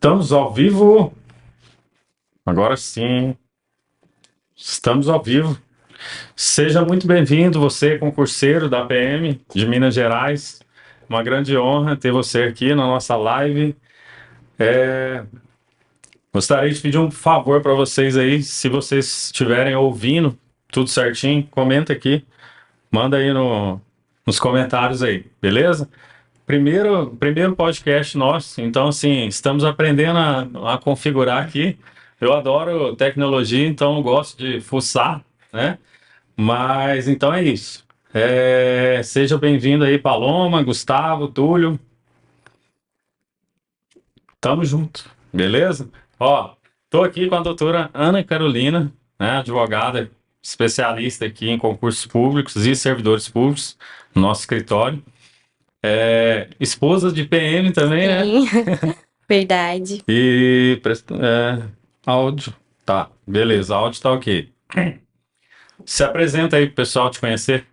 Estamos ao vivo. Agora sim, estamos ao vivo. Seja muito bem-vindo, você, concurseiro da PM de Minas Gerais. Uma grande honra ter você aqui na nossa live. Gostaria de pedir um favor para vocês aí, se vocês estiverem ouvindo tudo certinho, comenta aqui, manda aí nos comentários aí, beleza? Primeiro podcast nosso, então assim, estamos aprendendo a configurar aqui. Eu adoro tecnologia, então eu gosto de fuçar, né? Mas então é isso. Seja bem-vindo aí, Paloma, Gustavo, Túlio. Tamo junto, beleza? Ó, tô aqui com a doutora Ana Carolina, né, advogada especialista aqui em concursos públicos e servidores públicos, no nosso escritório. Esposa de PM também, né? Sim, verdade. E áudio. Tá, beleza, áudio tá ok. Se apresenta aí pro pessoal te conhecer.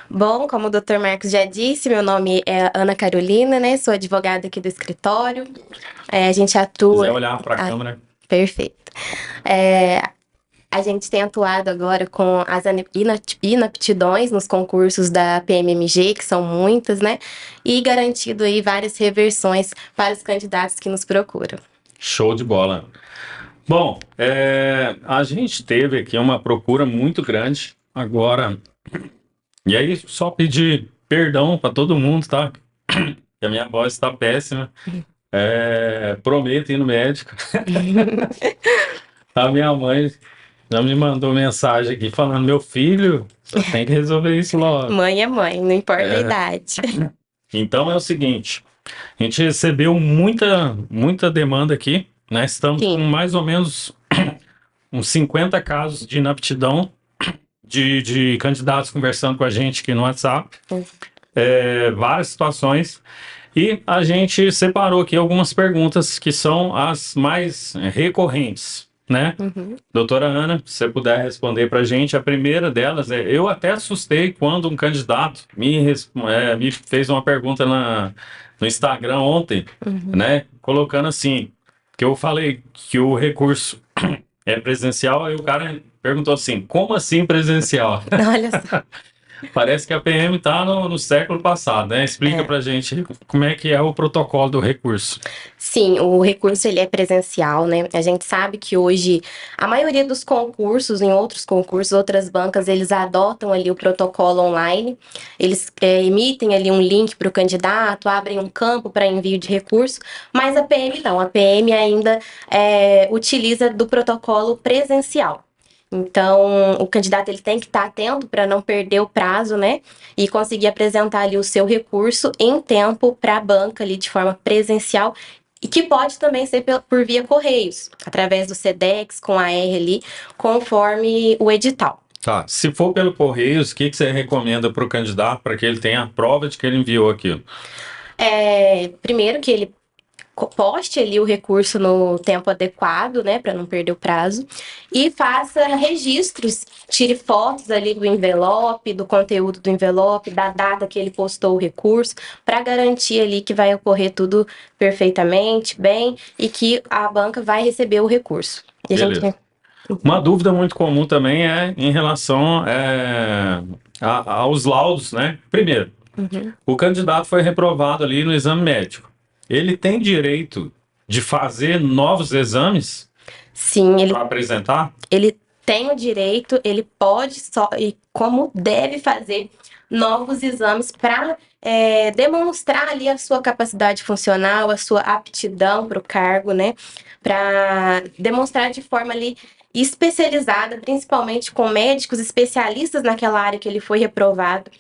Bom, como o Dr. Marcos já disse, meu nome é Ana Carolina, né? Sou advogada aqui do escritório. A gente Se atua. quiser olhar para a Ah, câmera. perfeito. A gente tem atuado agora com as inaptidões nos concursos da PMMG, que são muitas, né? E garantido aí várias reversões para os candidatos que nos procuram. Show de bola. Bom, a gente teve aqui uma procura muito grande agora. E aí, só pedir perdão para todo mundo, tá? Que a minha voz está péssima. Prometo ir no médico. A minha mãe já me mandou mensagem aqui falando: meu filho, você tem que resolver isso logo. Mãe é mãe, não importa a idade. Então é o seguinte, a gente recebeu muita demanda aqui, né? Estamos com Sim. mais ou menos uns 50 casos de inaptidão de candidatos conversando com a gente aqui no WhatsApp, várias situações, e a gente separou aqui algumas perguntas que são as mais recorrentes, né? Uhum. Doutora Ana, se você puder responder para a gente, a primeira delas eu até assustei quando um candidato me fez uma pergunta no Instagram ontem, né, colocando assim, que eu falei que o recurso é presencial, aí o cara perguntou assim, como assim presencial? Olha só. Parece que a PM está no século passado, né? Explica para a gente como é que é o protocolo do recurso. Sim, o recurso ele é presencial, né? A gente sabe que hoje a maioria dos concursos, em outros concursos, outras bancas, eles adotam ali o protocolo online, eles emitem ali um link para o candidato, abrem um campo para envio de recurso, mas a PM não, a PM ainda utiliza do protocolo presencial. Então, o candidato ele tem que estar atento para não perder o prazo, né? E conseguir apresentar ali o seu recurso em tempo para a banca ali de forma presencial e que pode também ser por via correios, através do SEDEX, com a R ali, conforme o edital. Tá, se for pelo Correios, o que você recomenda para o candidato para que ele tenha a prova de que ele enviou aquilo? Primeiro que ele poste ali o recurso no tempo adequado, né, para não perder o prazo, e faça registros, tire fotos ali do envelope, do conteúdo do envelope, da data que ele postou o recurso, para garantir ali que vai ocorrer tudo perfeitamente, bem, e que a banca vai receber o recurso. E Beleza. Uma dúvida muito comum também é em relação aos laudos, né? Primeiro, o candidato foi reprovado ali no exame médico. Ele tem direito de fazer novos exames? Sim, para apresentar? ele tem o direito, ele pode só e como deve fazer novos exames para demonstrar ali a sua capacidade funcional, a sua aptidão para o cargo, né? Para demonstrar de forma ali especializada, principalmente com médicos especialistas naquela área que ele foi reprovado.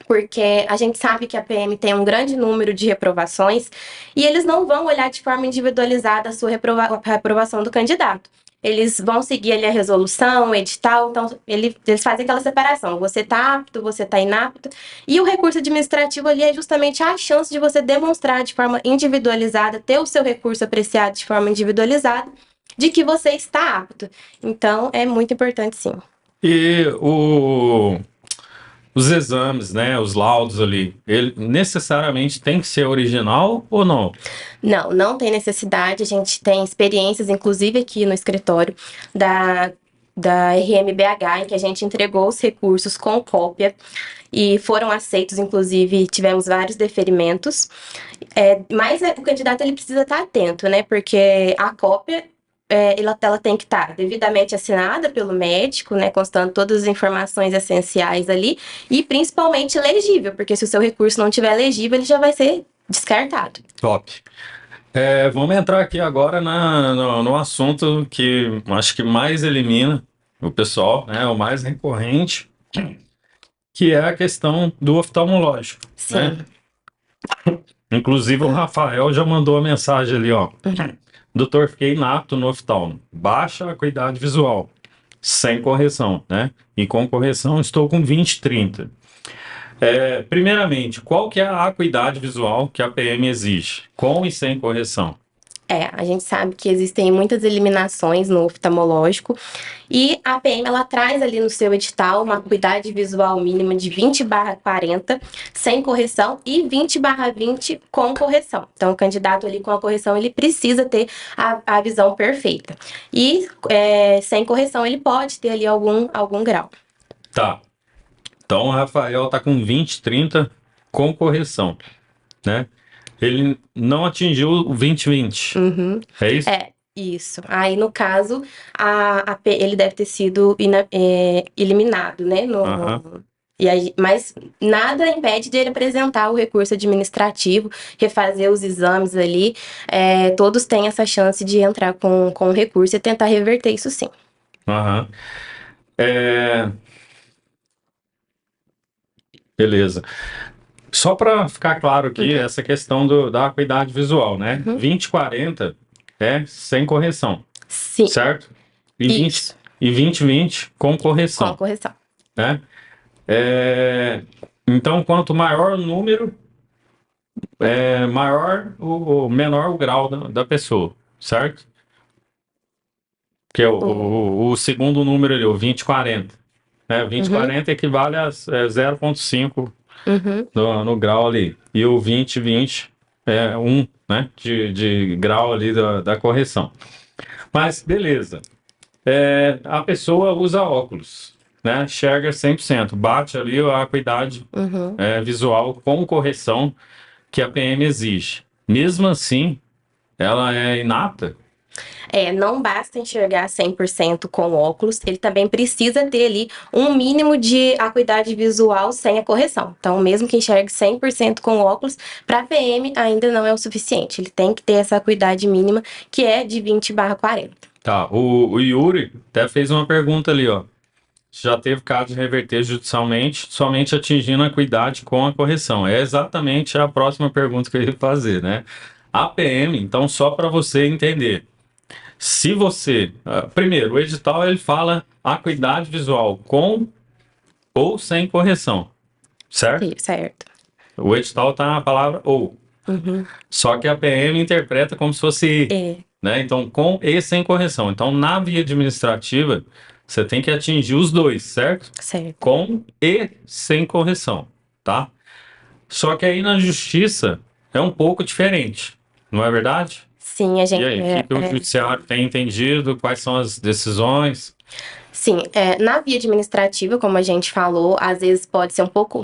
Porque a gente sabe que a PM tem um grande número de reprovações e eles não vão olhar de forma individualizada a sua reprovação do candidato. Eles vão seguir ali a resolução, o edital, então eles fazem aquela separação. Você está apto, você está inapto. E o recurso administrativo ali é justamente a chance de você demonstrar de forma individualizada, ter o seu recurso apreciado de forma individualizada, de que você está apto. Então, é muito importante, sim. E os exames, né, os laudos ali, ele necessariamente tem que ser original ou não? Não, não tem necessidade. A gente tem experiências, inclusive aqui no escritório da RMBH, em que a gente entregou os recursos com cópia e foram aceitos, inclusive tivemos vários deferimentos. Mas o candidato ele precisa estar atento, né? Porque a cópia ela tem que estar devidamente assinada pelo médico, né? Constando todas as informações essenciais ali e principalmente legível, porque se o seu recurso não tiver legível, ele já vai ser descartado. Top. Vamos entrar aqui agora no assunto que acho que mais elimina o pessoal, né? O mais recorrente, que é a questão do oftalmológico, né? Sim. Inclusive o Rafael já mandou a mensagem ali, ó. Doutor, fiquei inapto no oftalmo. Baixa acuidade visual, sem correção, né? E com correção estou com 20/30. Primeiramente, qual que é a acuidade visual que a PM exige? Com e sem correção? A gente sabe que existem muitas eliminações no oftalmológico e a PM ela traz ali no seu edital uma acuidade visual mínima de 20/40 sem correção e 20/20 com correção. Então, o candidato ali com a correção ele precisa ter a visão perfeita e sem correção ele pode ter ali algum grau. Tá. Então, o Rafael tá com 20/30 com correção, né? Ele não atingiu o 20/20. Uhum. É isso? Isso. Aí, no caso, ele deve ter sido eliminado, né? Aham. E aí, mas nada impede de ele apresentar o recurso administrativo, refazer os exames ali. Todos têm essa chance de entrar com recurso e tentar reverter isso sim. Aham. Beleza. Só para ficar claro aqui, essa questão da acuidade visual, né? Uhum. 20/40 é sem correção, Sim, certo? isso. E 20/20 com Com correção, correção. né? Então, quanto maior o número, menor o grau da pessoa, certo? Que é o segundo número ali, o 20/40. Né? 20/40 equivale a 0,5 Uhum. no grau ali. E o 20/20 é 1, né? De grau ali da correção. Mas, beleza. A pessoa usa óculos, né? Enxerga 100%. Bate ali a acuidade Uhum. visual com correção que a PM exige. Mesmo assim, ela é inapta? Não basta enxergar 100% com óculos, ele também precisa ter ali um mínimo de acuidade visual sem a correção. Então, mesmo que enxergue 100% com óculos, para PM ainda não é o suficiente. Ele tem que ter essa acuidade mínima, que é de 20/40. Tá, o Yuri até fez uma pergunta ali, ó. Já teve caso de reverter judicialmente, somente atingindo a acuidade com a correção. É exatamente a próxima pergunta que eu ia fazer, né? A PM, então, só para você entender. Se você. Primeiro, o edital ele fala acuidade visual com ou sem correção, certo? Sim, certo. O edital tá na palavra ou. Uhum. Só que a PM interpreta como se fosse e, né? Então, com e sem correção. Então, na via administrativa, você tem que atingir os dois, certo? Certo. Com e sem correção, tá? Só que aí na justiça é um pouco diferente, não é verdade? Sim, a E gente. aí, o que o judiciário tem entendido? Quais são as decisões? Sim, na via administrativa, como a gente falou, às vezes pode ser um pouco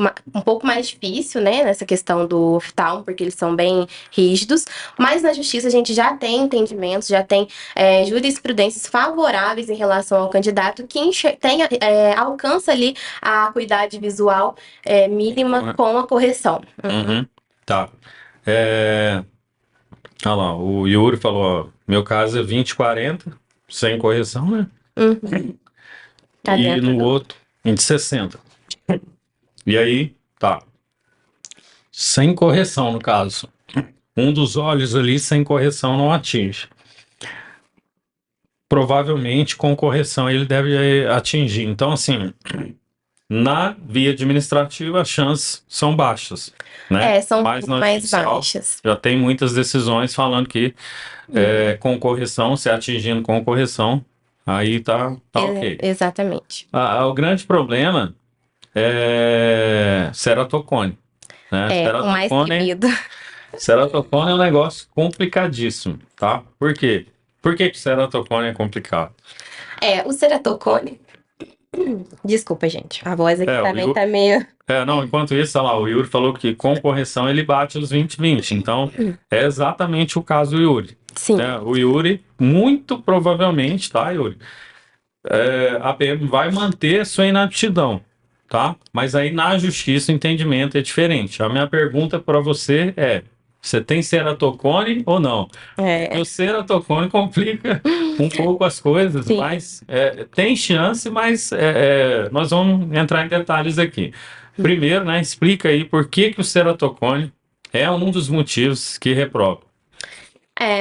mais difícil, né, nessa questão do oftalmo, porque eles são bem rígidos, mas na justiça a gente já tem entendimentos, já tem jurisprudências favoráveis em relação ao candidato que alcança ali a acuidade visual mínima com a correção. Uhum. Tá. Olha lá, o Yuri falou, ó, meu caso é 20/40, sem correção, né? Uhum. Tá E dentro no outro, 20/60. E aí, tá. Sem correção, no caso. Um dos olhos ali, sem correção, não atinge. Provavelmente, com correção, ele deve atingir. Então, assim, na via administrativa, as chances são baixas, né? são Mas na mais judicial, baixas. já tem muitas decisões falando que com correção, se atingindo com correção, aí tá ok. Exatamente. O grande problema ceratocone, né? É, o mais temido. Ceratocone é um negócio complicadíssimo, tá? Por quê? Por que que ceratocone é complicado? O ceratocone. Desculpa, gente. A voz aqui É, o também Yuri, tá meio. não, enquanto isso, olha lá, o Yuri falou que com correção ele bate os 20/20. Então, é exatamente o caso do Yuri, Sim. né? O Yuri, muito provavelmente, tá, Yuri? A PM vai manter a sua inaptidão, tá? Mas aí na justiça o entendimento é diferente. A minha pergunta para você é: você tem ceratocone ou não? Porque É, o ceratocone complica um pouco as coisas, sim. mas tem chance, mas nós vamos entrar em detalhes aqui. Primeiro, né, explica aí por que que o ceratocone é um dos motivos que reprova.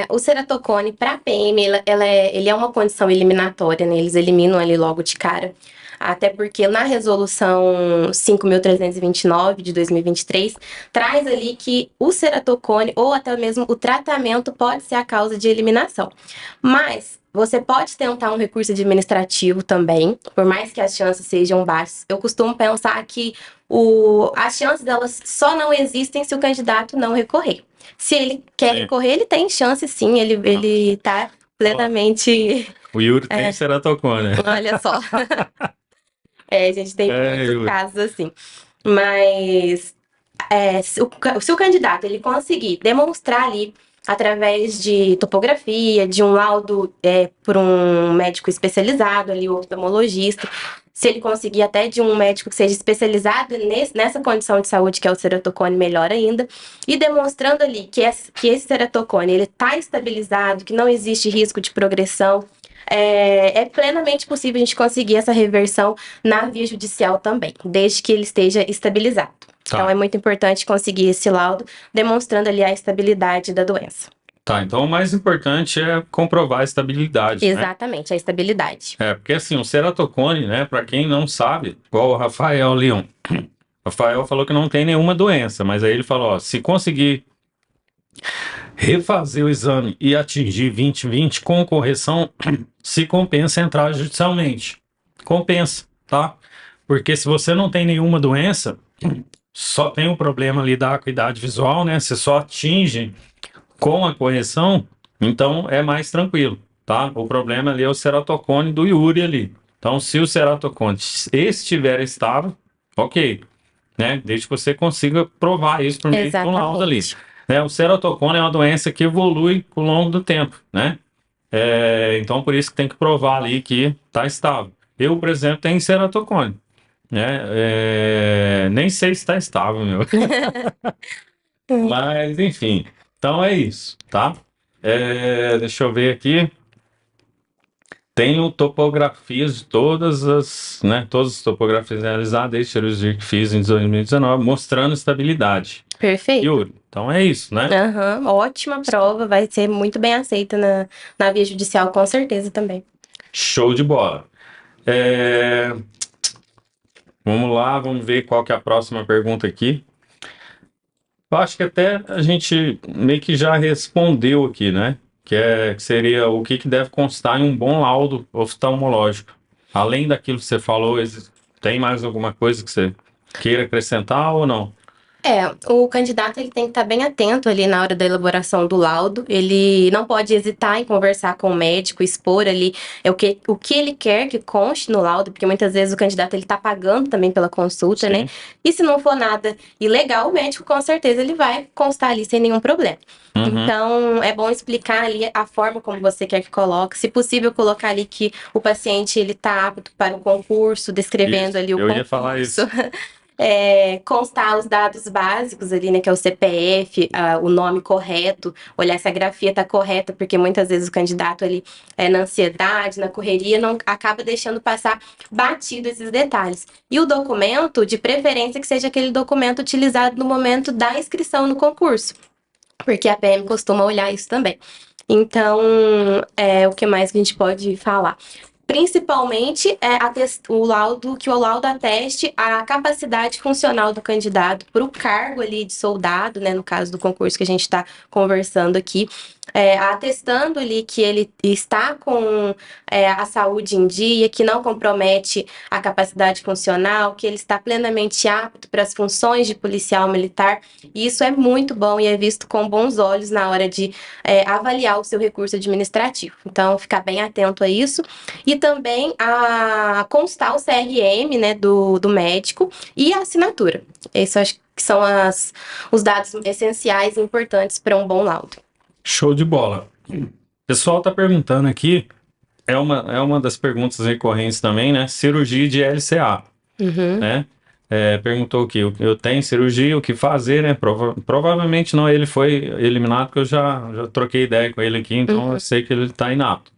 O ceratocone para PM, ele é uma condição eliminatória, né? Eles eliminam ali logo de cara. Até porque na resolução 5.329 de 2023 traz ali que o ceratocone ou até mesmo o tratamento pode ser a causa de eliminação. Mas você pode tentar um recurso administrativo também, por mais que as chances sejam baixas. Eu costumo pensar que as chances delas só não existem se o candidato não recorrer. Se ele quer Sim. recorrer, ele tem chance sim, ele tá plenamente. O Yuri tem ceratocone. Olha só. A gente tem muitos Yuri. casos assim. Mas se o candidato ele conseguir demonstrar ali, através de topografia, de um laudo por um médico especializado ali, oftalmologista, se ele conseguir até de um médico que seja especializado nessa condição de saúde, que é o ceratocone, melhor ainda, e demonstrando ali que esse ceratocone ele está estabilizado, que não existe risco de progressão, é plenamente possível a gente conseguir essa reversão na via judicial também, desde que ele esteja estabilizado. Tá. Então é muito importante conseguir esse laudo, demonstrando ali a estabilidade da doença. Tá, então o mais importante é comprovar a estabilidade, né? Exatamente, a estabilidade. Porque assim, o ceratocone, né, para quem não sabe, igual o Rafael Leon. Rafael falou que não tem nenhuma doença, mas aí ele falou, ó, se conseguir refazer o exame e atingir 20/20 com correção, se compensa entrar judicialmente. Compensa, tá? Porque se você não tem nenhuma doença, só tem o problema ali da acuidade visual, né? Você só atinge com a correção, então é mais tranquilo, tá? O problema ali é o ceratocone do Yuri ali. Então, se o ceratocone estiver estável, ok, né? Desde que você consiga provar isso por meio de um laudo ali. Né? O ceratocone é uma doença que evolui ao longo do tempo, né? Então, por isso que tem que provar ali que está estável. Eu, por exemplo, tenho ceratocone, né? Nem sei se está estável, meu. Mas, enfim. Então é isso, tá? Deixa eu ver aqui. Tenho topografias de todas as topografias realizadas desde a cirurgia que fiz em 2019, mostrando estabilidade. Perfeito. Yuri, então é isso, né? Ótima prova, vai ser muito bem aceita na via judicial, com certeza também. Show de bola. Vamos lá, vamos ver qual que é a próxima pergunta aqui. Eu acho que até a gente meio que já respondeu aqui, né? Que seria o que deve constar em um bom laudo oftalmológico. Além daquilo que você falou, tem mais alguma coisa que você queira acrescentar ou não? O candidato ele tem que estar bem atento ali na hora da elaboração do laudo. Ele não pode hesitar em conversar com o médico, expor ali o que ele quer que conste no laudo, porque muitas vezes o candidato ele está pagando também pela consulta, Sim. né? E se não for nada ilegal, o médico com certeza ele vai constar ali sem nenhum problema. Uhum. Então é bom explicar ali a forma como você quer que coloque. Se possível, colocar ali que o paciente ele está apto para o concurso, descrevendo Isso, ali o eu concurso. ia falar isso. Constar os dados básicos ali, né, que é o CPF, o nome correto, olhar se a grafia tá correta, porque muitas vezes o candidato ali na ansiedade, na correria, não acaba deixando passar batido esses detalhes. E o documento, de preferência, que seja aquele documento utilizado no momento da inscrição no concurso, porque a PM costuma olhar isso também. Então, o que mais que a gente pode falar? Principalmente o laudo ateste a capacidade funcional do candidato para o cargo ali de soldado, né, no caso do concurso que a gente está conversando aqui. atestando ali que ele está com a saúde em dia, que não compromete a capacidade funcional, que ele está plenamente apto para as funções de policial militar. E isso é muito bom e é visto com bons olhos na hora de avaliar o seu recurso administrativo. Então, ficar bem atento a isso. E também a constar o CRM, né, do médico e a assinatura. Isso acho que são os dados essenciais e importantes para um bom laudo. Show de bola. O pessoal está perguntando aqui, é uma das perguntas recorrentes também, né? Cirurgia de LCA, né? Perguntou aqui, eu tenho cirurgia, o que fazer, né? Provavelmente não, ele foi eliminado, porque eu já troquei ideia com ele aqui, então eu sei que ele está inapto.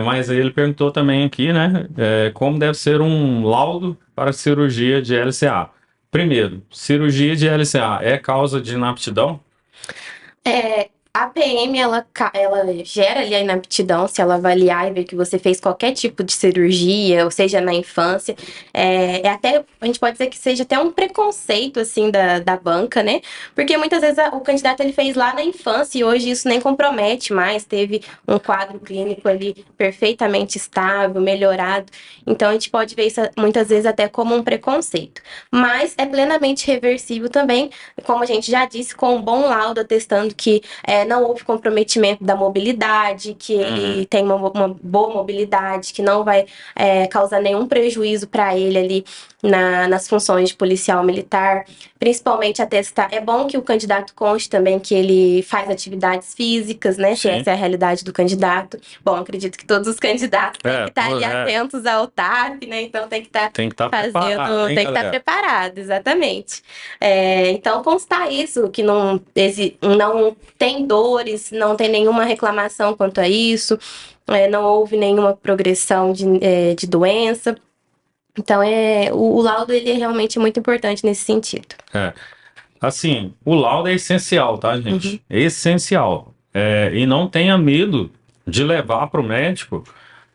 Mas aí ele perguntou também aqui, né? Como deve ser um laudo para cirurgia de LCA? Primeiro, cirurgia de LCA é causa de inaptidão? A PM, ela gera ali a inaptidão, se ela avaliar e ver que você fez qualquer tipo de cirurgia, ou seja, na infância. Até, a gente pode dizer que seja até um preconceito, assim, da banca, né? Porque muitas vezes o candidato, ele fez lá na infância e hoje isso nem compromete mais, teve um quadro clínico ali perfeitamente estável, melhorado. Então, a gente pode ver isso muitas vezes até como um preconceito. Mas é plenamente reversível também, como a gente já disse, com um bom laudo atestando que não houve comprometimento da mobilidade, que ele tem uma boa mobilidade, que não vai causar nenhum prejuízo para ele ali nas funções de policial militar, principalmente atestar. É bom que o candidato conste também que ele faz atividades físicas, né? Se essa é a realidade do candidato. Bom, acredito que todos os candidatos têm que estar ali atentos ao TAP, né? Então tem que estar fazendo, tem que estar preparado, exatamente. Então constar isso, que não tem dores, não tem nenhuma reclamação quanto a isso, não houve nenhuma progressão de doença. Então, o laudo ele é realmente muito importante nesse sentido. Assim, o laudo é essencial, tá, gente? É essencial. E não tenha medo de levar para o médico,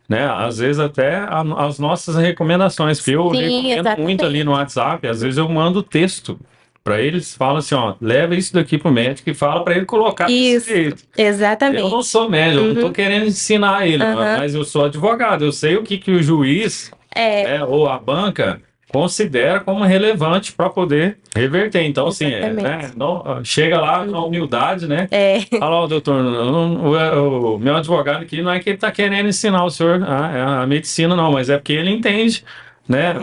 né? Às vezes até as nossas recomendações, que eu recomendo muito ali no WhatsApp, às vezes eu mando texto para eles, falo assim, ó, leva isso daqui pro médico e fala para ele colocar desse jeito. Exatamente. Eu não sou médico, eu não tô querendo ensinar ele, mas eu sou advogado, eu sei o que o juiz ou a banca considera como relevante para poder reverter. Então, assim, não, chega lá na humildade, né? Fala, ó, doutor, o meu advogado aqui não é que ele está querendo ensinar o senhor a medicina, não, mas é porque ele entende, né,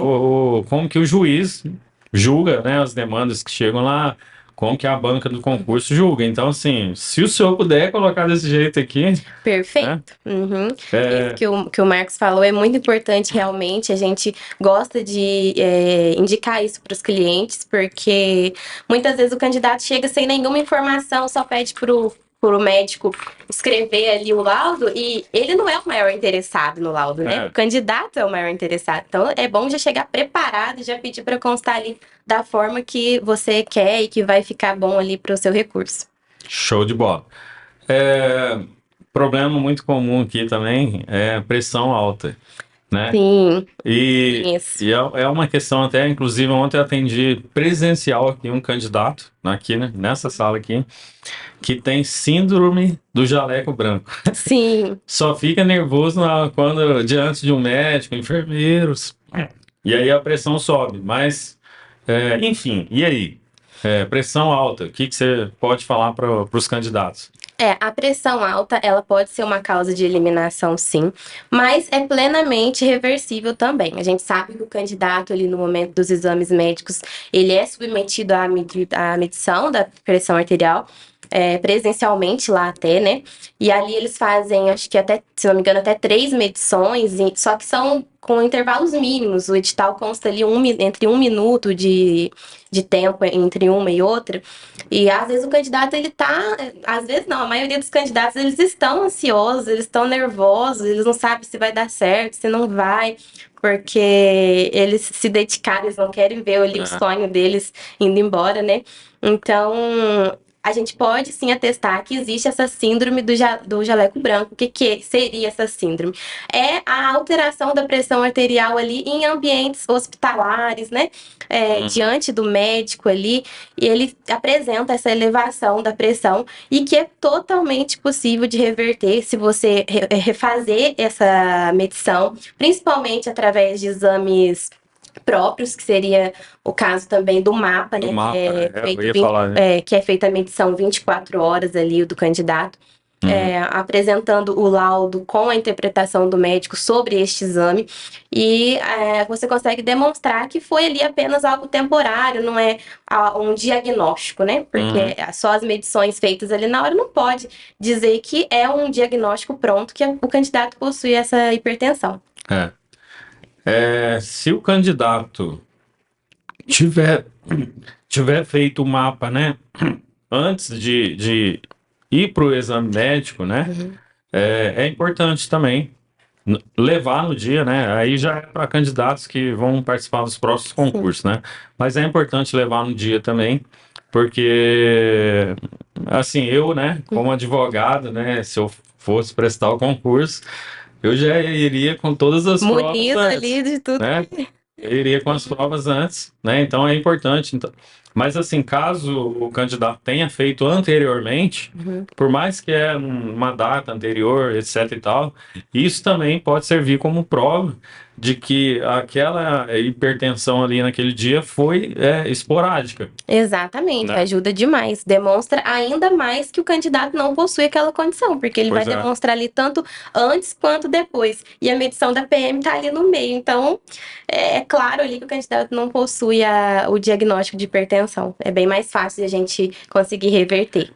como que o juiz julga, né, as demandas que chegam lá, como que a banca do concurso julga. Então, assim, se o senhor puder colocar desse jeito aqui... Perfeito. Isso que o Marcos falou é muito importante, realmente. A gente gosta de indicar isso para os clientes, porque muitas vezes o candidato chega sem nenhuma informação, só pede para o médico escrever ali o laudo e ele não é o maior interessado no laudo, né? O candidato é o maior interessado. Então, é bom já chegar preparado e já pedir para constar ali da forma que você quer e que vai ficar bom ali para o seu recurso. Show de bola. Problema muito comum aqui também é pressão alta, né? Sim. E é uma questão até, inclusive ontem eu atendi presencial aqui um candidato, aqui, né, nessa sala aqui, que tem síndrome do jaleco branco. Sim. Só fica nervoso quando diante de um médico, enfermeiros, e aí a pressão sobe. Mas, enfim, e aí? Pressão alta, o que você pode falar para os candidatos? A pressão alta, ela pode ser uma causa de eliminação, sim, mas é plenamente reversível também. A gente sabe que o candidato, ali no momento dos exames médicos, ele é submetido à medição da pressão arterial, presencialmente lá até, né? E ali eles fazem, acho que até, se não me engano, até 3 medições, só que são com intervalos mínimos. O edital consta ali entre 1 minuto de tempo entre uma e outra. E às vezes o candidato, ele tá... Às vezes não, a maioria dos candidatos, eles estão ansiosos, eles estão nervosos, eles não sabem se vai dar certo, se não vai, porque eles se dedicaram, eles não querem ver ali o sonho deles indo embora, né? Então, a gente pode sim atestar que existe essa síndrome do jaleco branco. O que, que seria essa síndrome? É a alteração da pressão arterial ali em ambientes hospitalares, né? Diante do médico ali, e ele apresenta essa elevação da pressão e que é totalmente possível de reverter se você refazer essa medição, principalmente através de exames próprios, que seria o caso também do mapa, né? Eu ia falar, né? Que é feita a medição 24 horas ali do candidato. Apresentando o laudo com a interpretação do médico sobre este exame, e você consegue demonstrar que foi ali apenas algo temporário, não é um diagnóstico, né? Porque só as medições feitas ali na hora não pode dizer que é um diagnóstico pronto que o candidato possui essa hipertensão. Se o candidato tiver feito o mapa, né, antes de ir para o exame médico, né, é importante também levar no dia, né, aí já é para candidatos que vão participar dos próximos concursos, né, mas é importante levar no dia também, porque, assim, eu, né, como advogado, né, se eu fosse prestar o concurso, eu já iria com todas as provas antes, ali de tudo. né? Eu iria com as provas antes, né? Então é importante. Então... Mas assim, caso o candidato tenha feito anteriormente, por mais que é uma data anterior, etc e tal, isso também pode servir como prova de que aquela hipertensão ali naquele dia foi esporádica. Exatamente, Né? ajuda demais. Demonstra ainda mais que o candidato não possui aquela condição, porque ele vai demonstrar ali tanto antes quanto depois. E a medição da PM está ali no meio. Então, é claro ali que o candidato não possui o diagnóstico de hipertensão. É bem mais fácil de a gente conseguir reverter.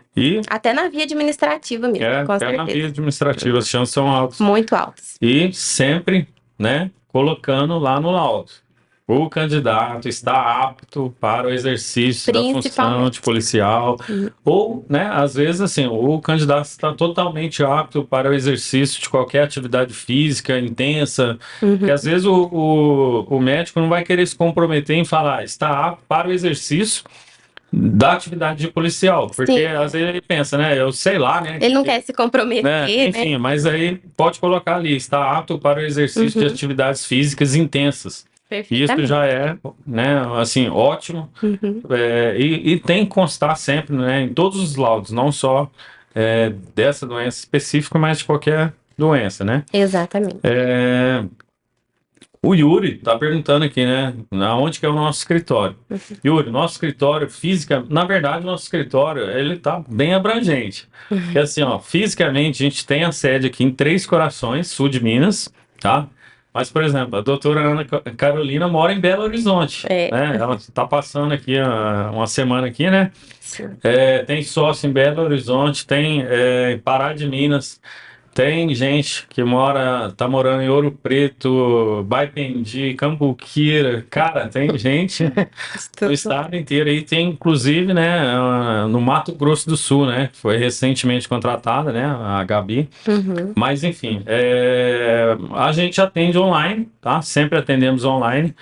Até na via administrativa mesmo, com certeza. Até na via administrativa as chances são altas. Muito altas. E sempre, né, colocando lá no laudo: o candidato está apto para o exercício da função de policial. Ou, né, às vezes, assim, o candidato está totalmente apto para o exercício de qualquer atividade física intensa. Porque às vezes o médico não vai querer se comprometer em falar, está apto para o exercício da atividade de policial, porque às vezes ele pensa, né, eu sei lá, né. Ele não quer se comprometer, né? Enfim, mas aí pode colocar ali, está apto para o exercício de atividades físicas intensas. Isso já é, né, assim, ótimo. E tem que constar sempre, né, em todos os laudos, não só dessa doença específica, mas de qualquer doença, né? Exatamente. O Yuri tá perguntando aqui, né, onde que é o nosso escritório. Yuri, nosso escritório física, na verdade, nosso escritório, ele tá bem abrangente. Porque assim, ó, fisicamente a gente tem a sede aqui em Três Corações, sul de Minas, tá? Mas, por exemplo, a doutora Ana Carolina mora em Belo Horizonte, né? Ela tá passando aqui uma semana aqui, né? Tem sócio em Belo Horizonte, tem em Pará de Minas. Tem gente que tá morando em Ouro Preto, Baipendi, Cambuquira. Cara, tem gente no estado inteiro aí. Tem, inclusive, né, no Mato Grosso do Sul, né? Foi recentemente contratada, né, a Gabi. Mas, enfim, a gente atende online, tá? Sempre atendemos online,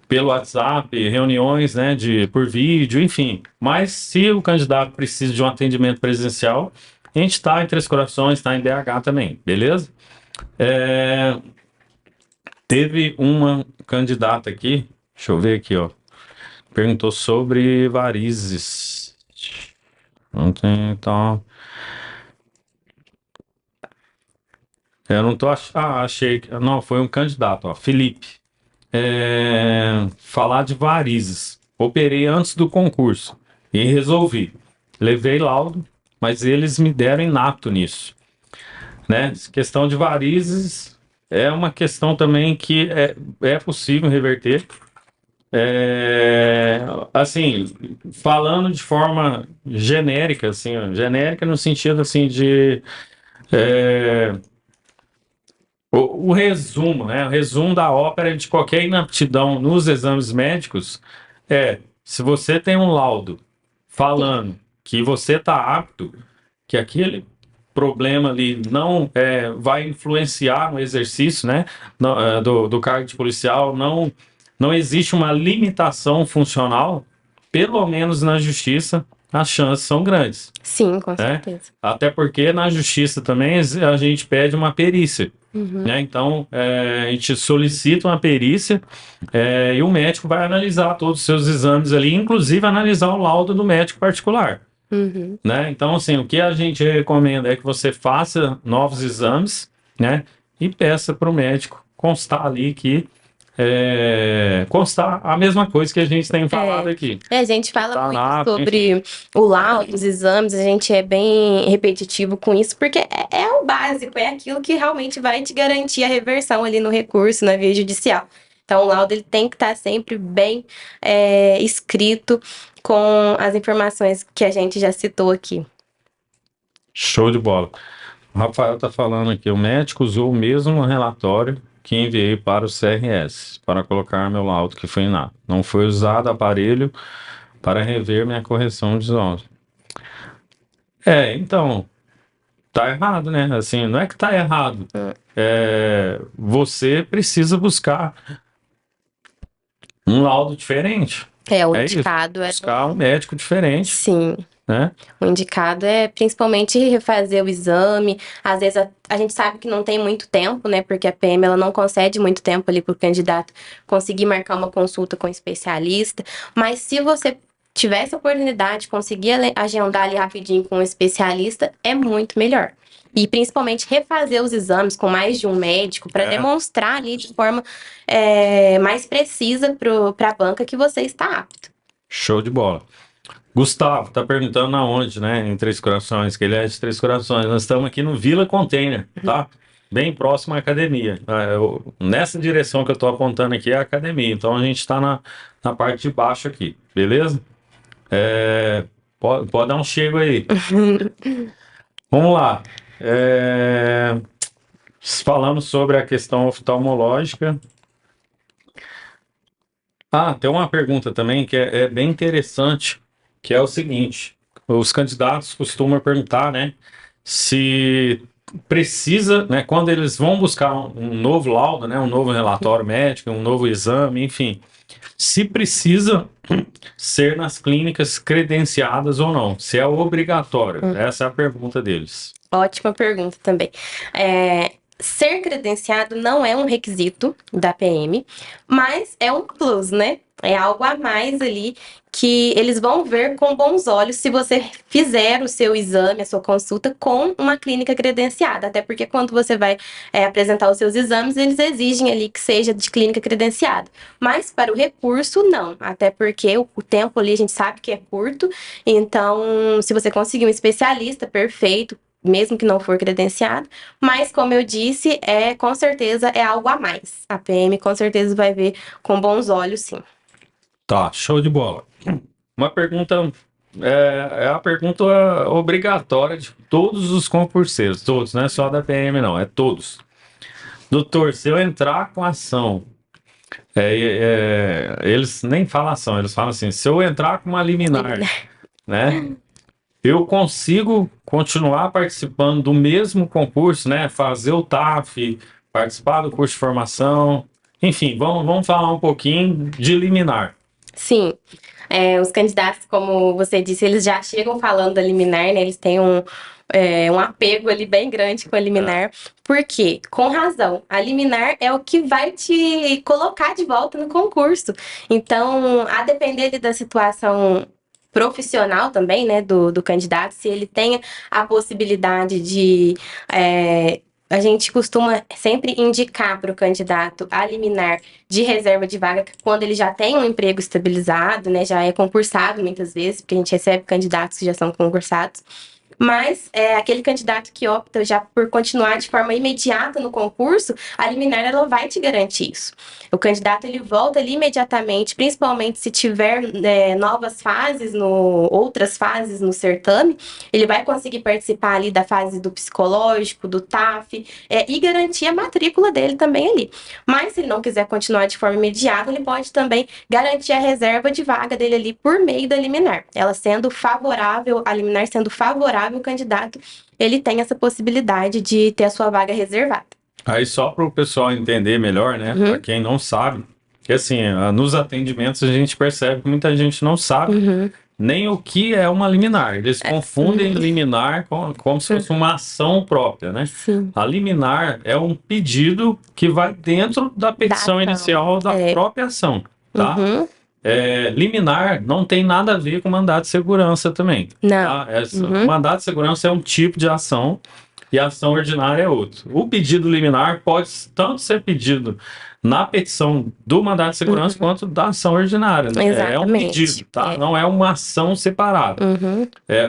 pelo WhatsApp, reuniões, né, por vídeo, enfim. Mas se o candidato precisa de um atendimento presencial, a gente está em Três Corações, está em BH também, beleza? Teve uma candidata aqui, deixa eu ver aqui, ó, perguntou sobre varizes. Não tem, então... Eu não tô achei que... Não, foi um candidato, ó, Felipe. Falar de varizes. Operei antes do concurso e resolvi. Levei laudo, mas eles me deram inapto nisso, né? Questão de varizes é uma questão também que é possível reverter. Assim, falando de forma genérica, assim, genérica no sentido assim de o resumo, né? O resumo da ópera de qualquer inaptidão nos exames médicos se você tem um laudo falando que você está apto, que aquele problema ali não vai influenciar no exercício, né, do cargo de policial, não existe uma limitação funcional, pelo menos na justiça, as chances são grandes, Sim, com né? certeza. Até porque na justiça também a gente pede uma perícia, Uhum. né? Então, a gente solicita uma perícia, e o médico vai analisar todos os seus exames ali, inclusive analisar o laudo do médico particular, Uhum. né? Então, assim, o que a gente recomenda é que você faça novos exames, né? E peça para o médico constar ali que constar a mesma coisa que a gente tem falado aqui. A gente fala Tá muito na ata, enfim. sobre o laudo, os exames, a gente é bem repetitivo com isso, porque é o básico, é aquilo que realmente vai te garantir a reversão ali no recurso, na via judicial. Então, o laudo ele tem que estar sempre bem escrito com as informações que a gente já citou aqui. Show de bola. O Rafael está falando aqui, o médico usou o mesmo relatório que enviei para o CRS, para colocar meu laudo que foi inato. Não foi usado aparelho para rever minha correção de zonas. Então, tá errado, né? Assim, não é que tá errado. Você precisa buscar um laudo diferente. O É isso. indicado Buscar um médico diferente, Sim. né? O indicado é principalmente refazer o exame. Às vezes a gente sabe que não tem muito tempo, né? Porque a PM ela não concede muito tempo ali para o candidato conseguir marcar uma consulta com um especialista. Mas se você tiver essa oportunidade, conseguir agendar ali rapidinho com um especialista, é muito melhor. E principalmente refazer os exames com mais de um médico para demonstrar ali de forma mais precisa para a banca que você está apto. Show de bola. Gustavo tá perguntando aonde, né? Em Três Corações, que ele é de Três Corações. Nós estamos aqui no Vila Container, tá? Bem próximo à academia. Nessa direção que eu tô apontando aqui é a academia. Então a gente está na parte de baixo aqui, beleza? Pode dar um chego aí. Vamos lá. Falamos sobre a questão oftalmológica. Tem uma pergunta também que é bem interessante, que é o seguinte: os candidatos costumam perguntar, né, se precisa, né, quando eles vão buscar um novo laudo, né, um novo relatório médico, um novo exame, enfim, se precisa ser nas clínicas credenciadas ou não, se é obrigatório. Essa é a pergunta deles. Ótima pergunta também. Ser credenciado não é um requisito da PM, mas é um plus, né? É algo a mais ali que eles vão ver com bons olhos se você fizer o seu exame, a sua consulta com uma clínica credenciada. Até porque quando você vai apresentar os seus exames, eles exigem ali que seja de clínica credenciada. Mas para o recurso, não. Até porque o tempo ali a gente sabe que é curto. Então, se você conseguir um especialista, perfeito, mesmo que não for credenciado, mas como eu disse, com certeza é algo a mais. A PM com certeza vai ver com bons olhos, sim. Tá, show de bola. Uma pergunta, é a pergunta obrigatória de todos os concurseiros, todos, não é só da PM não, é todos. Doutor, se eu entrar com ação, eles nem falam ação, eles falam assim, se eu entrar com uma liminar, né? Eu consigo continuar participando do mesmo concurso, né? Fazer o TAF, participar do curso de formação. Enfim, vamos falar um pouquinho de liminar. Sim. Os candidatos, como você disse, eles já chegam falando da liminar, né? Eles têm um apego ali bem grande com a liminar. Por quê? Com razão. A liminar é o que vai te colocar de volta no concurso. Então, a depender ali da situação profissional também, né, do candidato, se ele tenha a possibilidade de... a gente costuma sempre indicar para o candidato a liminar de reserva de vaga quando ele já tem um emprego estabilizado, né, já é concursado muitas vezes, porque a gente recebe candidatos que já são concursados. Mas aquele candidato que opta já por continuar de forma imediata no concurso, a liminar ela vai te garantir isso. O candidato ele volta ali imediatamente, principalmente se tiver novas fases, outras fases no certame, ele vai conseguir participar ali da fase do psicológico, do TAF, e garantir a matrícula dele também ali. Mas se ele não quiser continuar de forma imediata, ele pode também garantir a reserva de vaga dele ali por meio da liminar. Ela sendo favorável, a liminar sendo favorável, o candidato ele tem essa possibilidade de ter a sua vaga reservada. Aí só para o pessoal entender melhor, né? Para quem não sabe, que assim, nos atendimentos a gente percebe que muita gente não sabe, nem o que é uma liminar. Eles confundem liminar como se fosse uma ação própria, né? Sim. A liminar é um pedido que vai dentro da petição ação. inicial da própria ação, tá? Uhum. Liminar não tem nada a ver com mandado de segurança também. Não. Tá? Mandado de segurança é um tipo de ação e a ação ordinária é outro. O pedido liminar pode tanto ser pedido na petição do mandado de segurança quanto da ação ordinária. Né? É um Exatamente. pedido, tá? Não é uma ação separada.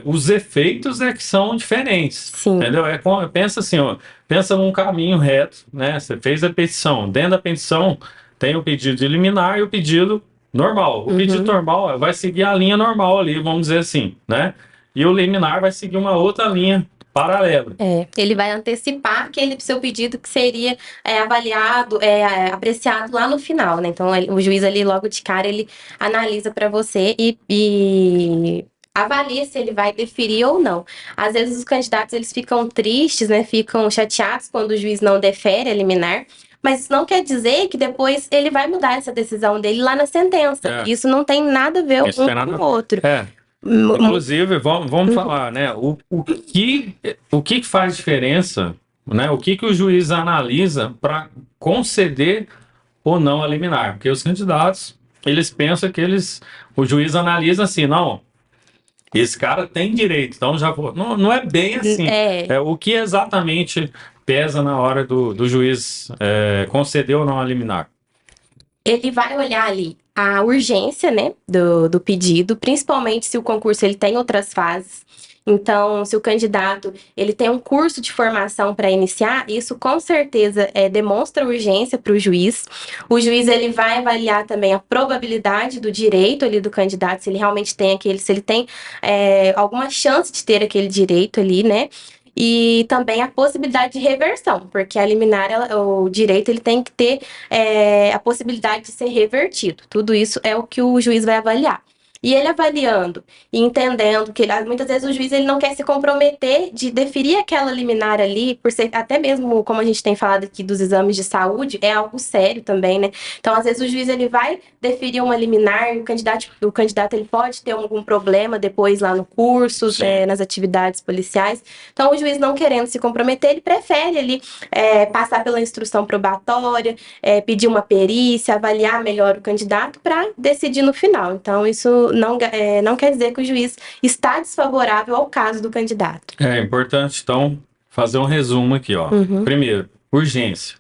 Os efeitos é que são diferentes. Sim. Entendeu? Pensa assim, ó, pensa num caminho reto, né? Você fez a petição. Dentro da petição tem o pedido de liminar e o pedido normal. O pedido normal vai seguir a linha normal ali, vamos dizer assim, né? E o liminar vai seguir uma outra linha paralela. Ele vai antecipar aquele seu pedido que seria avaliado, apreciado lá no final, né? Então, o juiz ali, logo de cara, ele analisa para você e avalia se ele vai deferir ou não. Às vezes, os candidatos, eles ficam tristes, né? Ficam chateados quando o juiz não defere a liminar. Mas isso não quer dizer que depois ele vai mudar essa decisão dele lá na sentença. Isso não tem nada a ver um com o outro. Inclusive, vamos falar, né? O que faz diferença, né? O que o juiz analisa para conceder ou não a liminar? Porque os candidatos, eles pensam que o juiz analisa assim, não, esse cara tem direito, então já vou. Não é bem assim. O que exatamente pesa na hora do juiz conceder ou não a liminar? Ele vai olhar ali a urgência, né, do pedido, principalmente se o concurso ele tem outras fases. Então, se o candidato ele tem um curso de formação para iniciar, isso com certeza demonstra urgência para o juiz. O juiz ele vai avaliar também a probabilidade do direito ali do candidato, se ele realmente tem se ele tem alguma chance de ter aquele direito ali, né? E também a possibilidade de reversão, porque a liminar, o direito, ele tem que ter a possibilidade de ser revertido. Tudo isso é o que o juiz vai avaliar. E ele avaliando e entendendo que muitas vezes o juiz ele não quer se comprometer de deferir aquela liminar ali, por ser até mesmo, como a gente tem falado aqui dos exames de saúde, é algo sério também, né? Então, às vezes o juiz ele vai deferir uma liminar e o candidato ele pode ter algum problema depois lá no curso, nas atividades policiais. Então, o juiz não querendo se comprometer, ele prefere ali passar pela instrução probatória, pedir uma perícia, avaliar melhor o candidato para decidir no final. Então, isso não quer dizer que o juiz está desfavorável ao caso do candidato. É importante, então, fazer um resumo aqui, ó. Primeiro, urgência.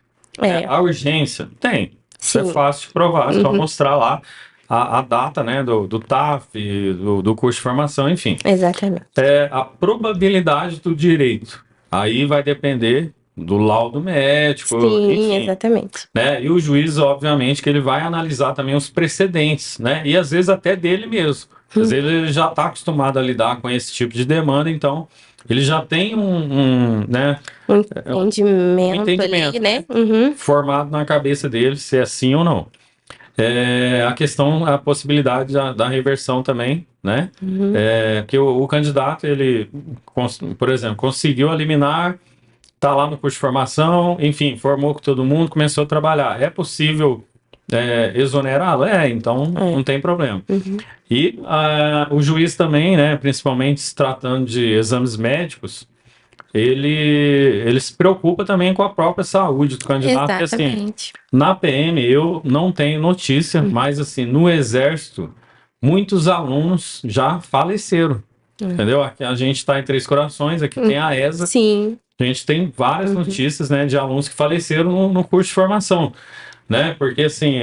A urgência tem. Isso é fácil de provar, é só mostrar lá a data, né, do TAF, do curso de formação, enfim. Exatamente. A probabilidade do direito. Aí vai depender do laudo médico, enfim, exatamente. Né? E o juiz, obviamente, que ele vai analisar também os precedentes, né? E às vezes até dele mesmo. Às vezes ele já está acostumado a lidar com esse tipo de demanda, então ele já tem um entendimento ali, né? Formado na cabeça dele, se é sim ou não. A possibilidade da reversão também, né? Porque o candidato, ele, por exemplo, conseguiu eliminar, está lá no curso de formação, enfim, formou com todo mundo, começou a trabalhar. É possível exonerá-lo? Então não tem problema. E o juiz também, né, principalmente se tratando de exames médicos, ele se preocupa também com a própria saúde do candidato. Porque, assim, na PM eu não tenho notícia, mas assim, no Exército, muitos alunos já faleceram. Entendeu? Aqui a gente está em Três Corações, aqui tem a ESA. Sim. A gente tem várias notícias, né, de alunos que faleceram no curso de formação, né? Porque assim,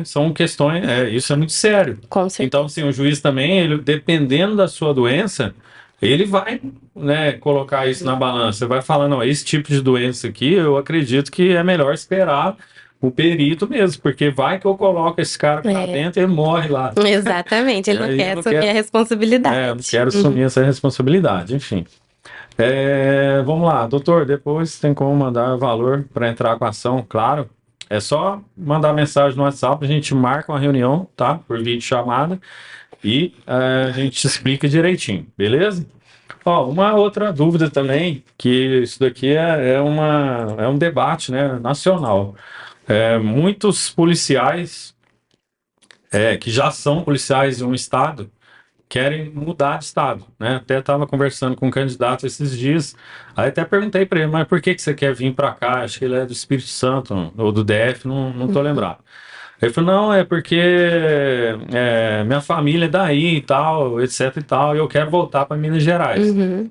são questões, isso é muito sério. Com certeza. Então, assim, o juiz também, ele, dependendo da sua doença, ele vai, né, colocar isso na balança, vai falar, não, esse tipo de doença aqui, eu acredito que é melhor esperar o perito mesmo, porque vai que eu coloco esse cara pra dentro e ele morre lá. Exatamente, ele não quer assumir a responsabilidade. Eu não quero assumir essa responsabilidade, enfim. Vamos lá, doutor, depois tem como mandar valor para entrar com a ação, claro. É só mandar mensagem no WhatsApp, a gente marca uma reunião, tá? Por vídeo chamada e a gente explica direitinho, beleza? Ó, uma outra dúvida também, que isso daqui é um debate, né, nacional. Muitos policiais que já são policiais de um estado querem mudar de estado, né? Até estava conversando com um candidato esses dias, aí até perguntei para ele, mas por que você quer vir para cá? Acho que ele é do Espírito Santo ou do DF, não tô lembrado. Ele falou, não, é porque minha família é daí e tal, etc e tal, e eu quero voltar para Minas Gerais. Uhum.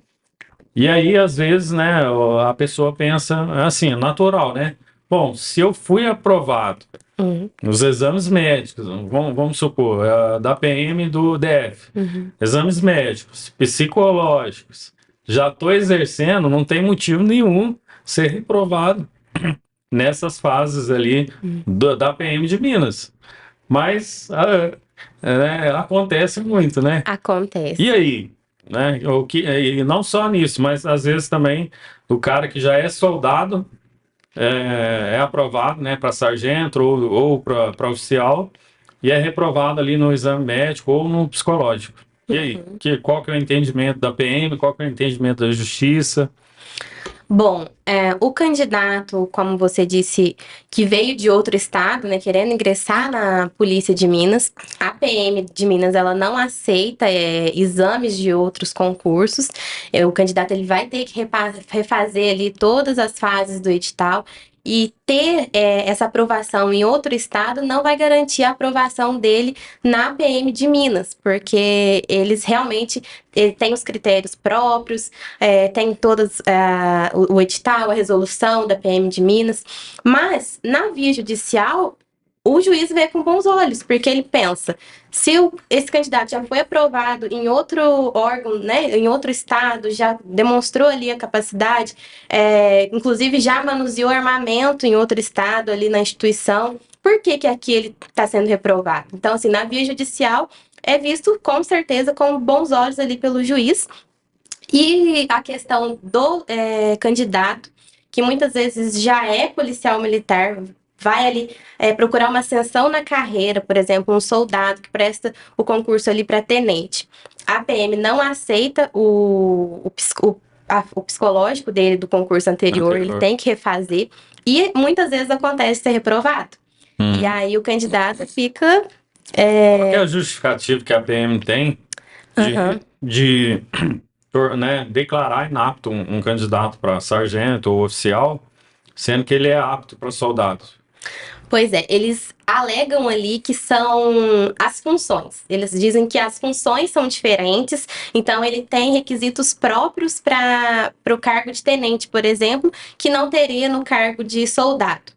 E aí, às vezes, né, a pessoa pensa assim, é natural, né? Bom, se eu fui aprovado Uhum. nos exames médicos, vamos supor, da PM do DF, Uhum. exames médicos, psicológicos, já estou exercendo, não tem motivo nenhum ser reprovado nessas fases ali da PM de Minas. Mas acontece muito, né? E Acontece. aí? Né? E não só nisso, mas às vezes também o cara que já é soldado é aprovado, né, para sargento ou para oficial e é reprovado ali no exame médico ou no psicológico. E aí? Qual que é o entendimento da PM? Qual que é o entendimento da justiça? Bom, o candidato, como você disse, que veio de outro estado, né, querendo ingressar na Polícia de Minas, a PM de Minas, ela não aceita exames de outros concursos. O candidato ele vai ter que refazer ali todas as fases do edital. E ter essa aprovação em outro estado não vai garantir a aprovação dele na PM de Minas, porque eles realmente têm os critérios próprios, tem todas o edital, a resolução da PM de Minas, mas na via judicial o juiz vê com bons olhos, porque ele pensa, se esse candidato já foi aprovado em outro órgão, né, em outro estado, já demonstrou ali a capacidade, inclusive já manuseou armamento em outro estado ali na instituição, por que que aqui ele está sendo reprovado? Então, assim, na via judicial é visto com certeza com bons olhos ali pelo juiz. E a questão do candidato, que muitas vezes já é policial militar, vai ali procurar uma ascensão na carreira, por exemplo, um soldado que presta o concurso ali para tenente. A PM não aceita o psicológico dele do concurso anterior, ele tem que refazer, e muitas vezes acontece ser reprovado. E aí o candidato fica. Qual que é a justificativa que a PM tem de né, declarar inapto um candidato para sargento ou oficial, sendo que ele é apto para soldado? Pois é, eles alegam ali que são as funções. Eles dizem que as funções são diferentes, então ele tem requisitos próprios para o cargo de tenente, por exemplo, que não teria no cargo de soldado.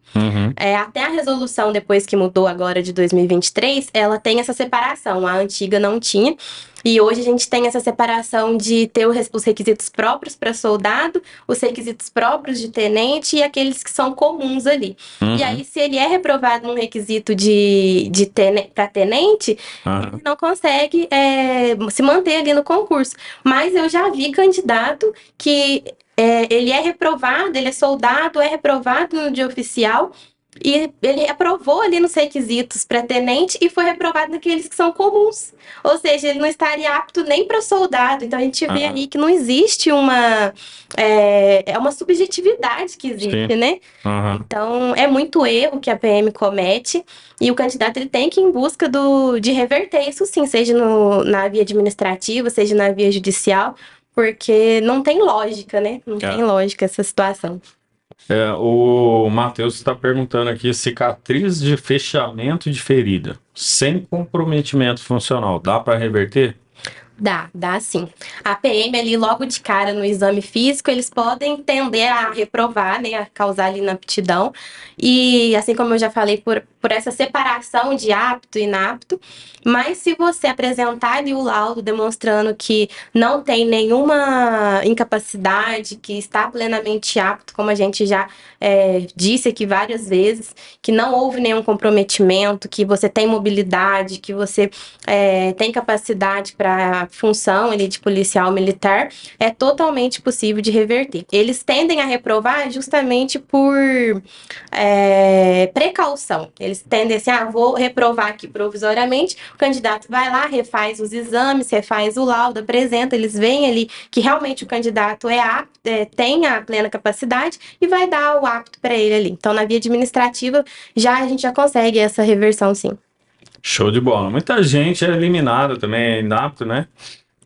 Até a resolução, depois que mudou agora de 2023, ela tem essa separação. A antiga não tinha. E hoje a gente tem essa separação de ter os requisitos próprios para soldado, os requisitos próprios de tenente e aqueles que são comuns ali. E aí, se ele é reprovado num requisito para tenente, ele não consegue se manter ali no concurso. Mas eu já vi candidato que ele é reprovado, ele é soldado, é reprovado no de oficial, e ele aprovou ali nos requisitos para tenente e foi reprovado naqueles que são comuns. Ou seja, ele não estaria apto nem para soldado. Então a gente vê aí que não existe uma. É uma subjetividade que existe, né? Então é muito erro que a PM comete e o candidato ele tem que ir em busca de reverter isso sim, seja na via administrativa, seja na via judicial, porque não tem lógica, né? Não tem lógica essa situação. O Matheus está perguntando aqui, cicatriz de fechamento de ferida, sem comprometimento funcional, dá para reverter? Dá sim. A PM ali, logo de cara no exame físico, eles podem tender a reprovar, né, a causar ali inaptidão. E assim como eu já falei, por essa separação de apto e inapto. Mas se você apresentar ali o laudo demonstrando que não tem nenhuma incapacidade, que está plenamente apto, como a gente já disse aqui várias vezes, que não houve nenhum comprometimento, que você tem mobilidade, que você tem capacidade para função ali de policial militar, é totalmente possível de reverter. Eles tendem a reprovar justamente por precaução. Eles tendem assim, vou reprovar aqui provisoriamente, o candidato vai lá, refaz os exames, refaz o laudo, apresenta, eles veem ali que realmente o candidato apto, tem a plena capacidade e vai dar o apto para ele ali. Então, na via administrativa, a gente já consegue essa reversão, sim. Show de bola. Muita gente é eliminada também, é inapto, né?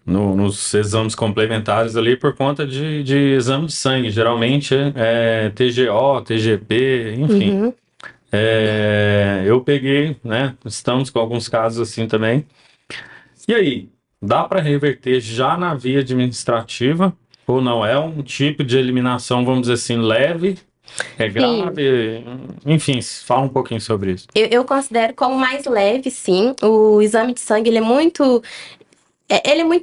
Nos exames complementares ali por conta de exame de sangue. Geralmente é TGO, TGP, enfim. Uhum. Eu peguei, né? Estamos com alguns casos assim também. E aí, dá para reverter já na via administrativa? Ou não? É um tipo de eliminação, vamos dizer assim, leve? É Sim. grave? Enfim, fala um pouquinho sobre isso. Eu considero como mais leve, sim. O exame de sangue, ele é muito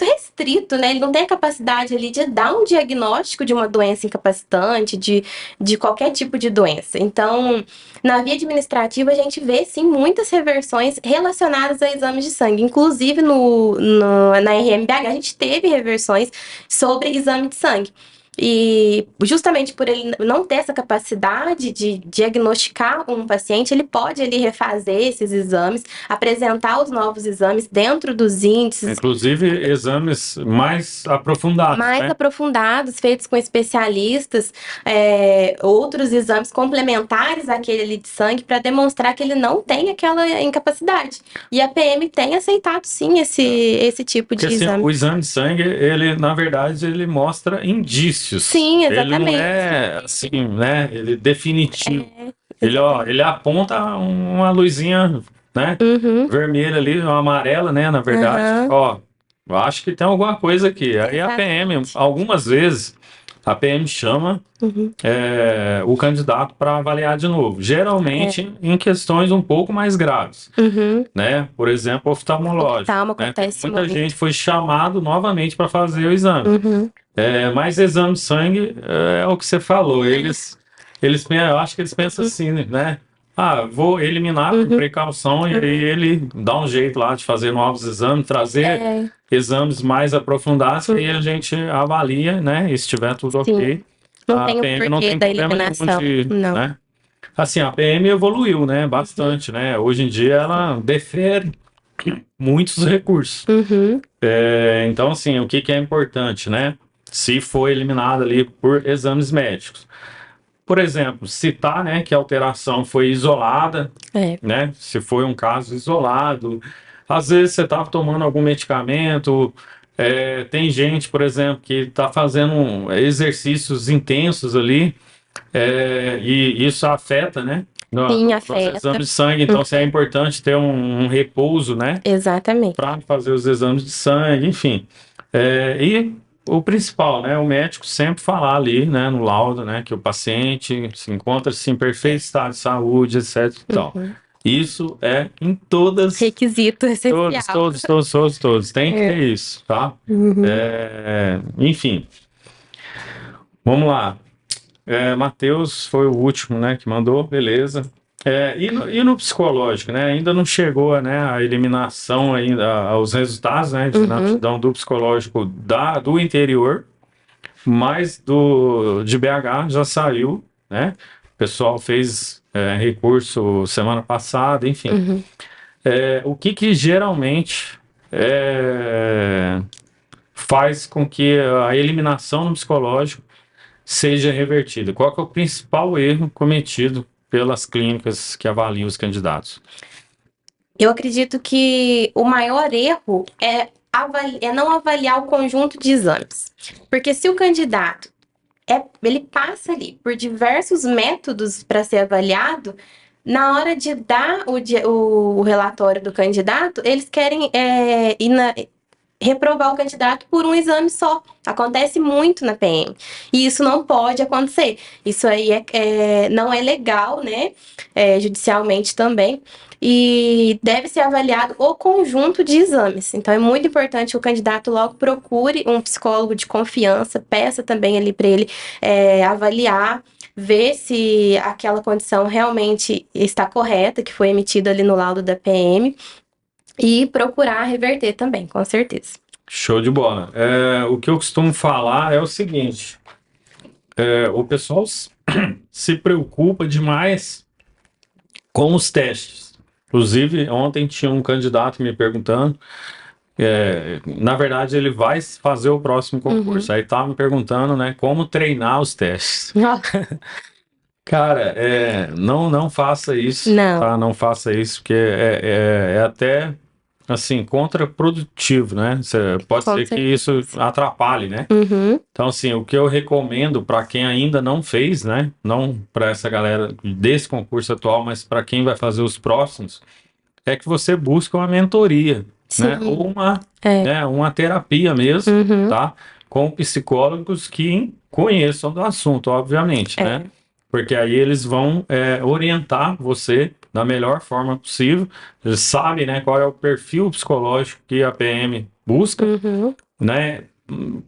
restrito, né? Ele não tem a capacidade ali de dar um diagnóstico de uma doença incapacitante, de qualquer tipo de doença. Então, na via administrativa, a gente vê, sim, muitas reversões relacionadas a exames de sangue. Inclusive, na RMBH, a gente teve reversões sobre exame de sangue. E justamente por ele não ter essa capacidade de diagnosticar um paciente, ele pode ali refazer esses exames, apresentar os novos exames dentro dos índices Inclusive exames mais aprofundados, mais né? aprofundados, feitos com especialistas, outros exames complementares àquele ali de sangue, para demonstrar que ele não tem aquela incapacidade. E a PM tem aceitado, sim, esse tipo Porque de assim, exame. o exame de sangue, ele, na verdade, ele mostra indícios. Sim, Ele não exatamente. é assim, né? Ele é definitivo. É, Ele, ó, exatamente. ele aponta uma luzinha, né? Uhum, Vermelha ali, uma amarela, né? Na verdade, aham, ó, eu acho que tem alguma coisa aqui. Aí a PM, exatamente. algumas vezes, a PM chama Uhum, o candidato para avaliar de novo. é, Geralmente em questões um pouco mais graves, uhum. né? Por exemplo, oftalmológico, Oftalmo né? acontece Muita gente muito. foi chamado novamente para fazer o exame. Uhum, Mas exame de sangue é o que você falou. Eu acho que eles pensam uhum, assim, né? Ah, vou eliminar por uhum, precaução e aí uhum. ele dá um jeito lá de fazer novos exames, trazer É, exames mais aprofundados que aí a uhum, gente avalia, né? E se tiver tudo ok, sim. Não a tem o PM não porquê tem da problema nenhum eliminação, de, não. né? Assim, a PM evoluiu, né? Uhum, Bastante, né? Hoje em dia ela defere muitos recursos. uhum, Então, assim, o que que é importante, né? Se for eliminado ali por exames médicos. Por exemplo, citar, né, que a alteração foi isolada, é. né? Se foi um caso isolado. Às vezes você estava tomando algum medicamento, tem gente, por exemplo, que está fazendo exercícios intensos ali, e isso afeta, né? Sim, Nos afeta. exames de sangue, então assim, é Uhum, importante ter um repouso, né? exatamente. Para fazer os exames de sangue, enfim. E o principal, né, o médico sempre falar ali, né, no laudo, né, que o paciente se encontra-se em perfeito É. estado de saúde, etc. e tal. Uhum. Isso é em todas, Requisito todos, essencial. todos, todos, todos, todos. Tem que ter É. isso, tá? Uhum. Enfim, vamos lá. Matheus foi o último, né, que mandou, beleza. E no psicológico, né? Ainda não chegou, né, a eliminação ainda aos resultados, né, na Uhum. aptidão do psicológico do interior, mas de BH já saiu, né? O pessoal fez recurso semana passada, enfim. Uhum. O que que geralmente é, faz com que a eliminação no psicológico seja revertida? Qual que é o principal erro cometido pelas clínicas que avaliam os candidatos? Eu acredito que o maior erro é não avaliar o conjunto de exames. Porque se o candidato ele passa ali por diversos métodos para ser avaliado, na hora de dar o relatório do candidato, eles querem reprovar o candidato por um exame só. Acontece muito na PM. E isso não pode acontecer. Isso aí não é legal, né? Judicialmente também. E deve ser avaliado o conjunto de exames. Então é muito importante que o candidato logo procure um psicólogo de confiança, peça também ali para ele avaliar, ver se aquela condição realmente está correta, que foi emitida ali no laudo da PM. E procurar reverter também, com certeza. Show de bola. O que eu costumo falar é o seguinte: o pessoal se preocupa demais com os testes. Inclusive, ontem tinha um candidato me perguntando. Na verdade, ele vai fazer o próximo Uhum. concurso. Aí estava me perguntando, né, como treinar os testes. Cara, não faça isso, Não, tá? Não faça isso, porque é até, assim, contraprodutivo, né? Pode com ser que isso certeza. atrapalhe, né? Uhum, Então, assim, o que eu recomendo para quem ainda não fez, né? Não para essa galera desse concurso atual, mas para quem vai fazer os próximos, é que você busque uma mentoria, né? Ou sim, é. uma terapia mesmo, Uhum, tá? Com psicólogos que conheçam do assunto, obviamente, né? é. Porque aí eles vão orientar você da melhor forma possível. Eles sabem, né, qual é o perfil psicológico que a PM busca, Uhum. né?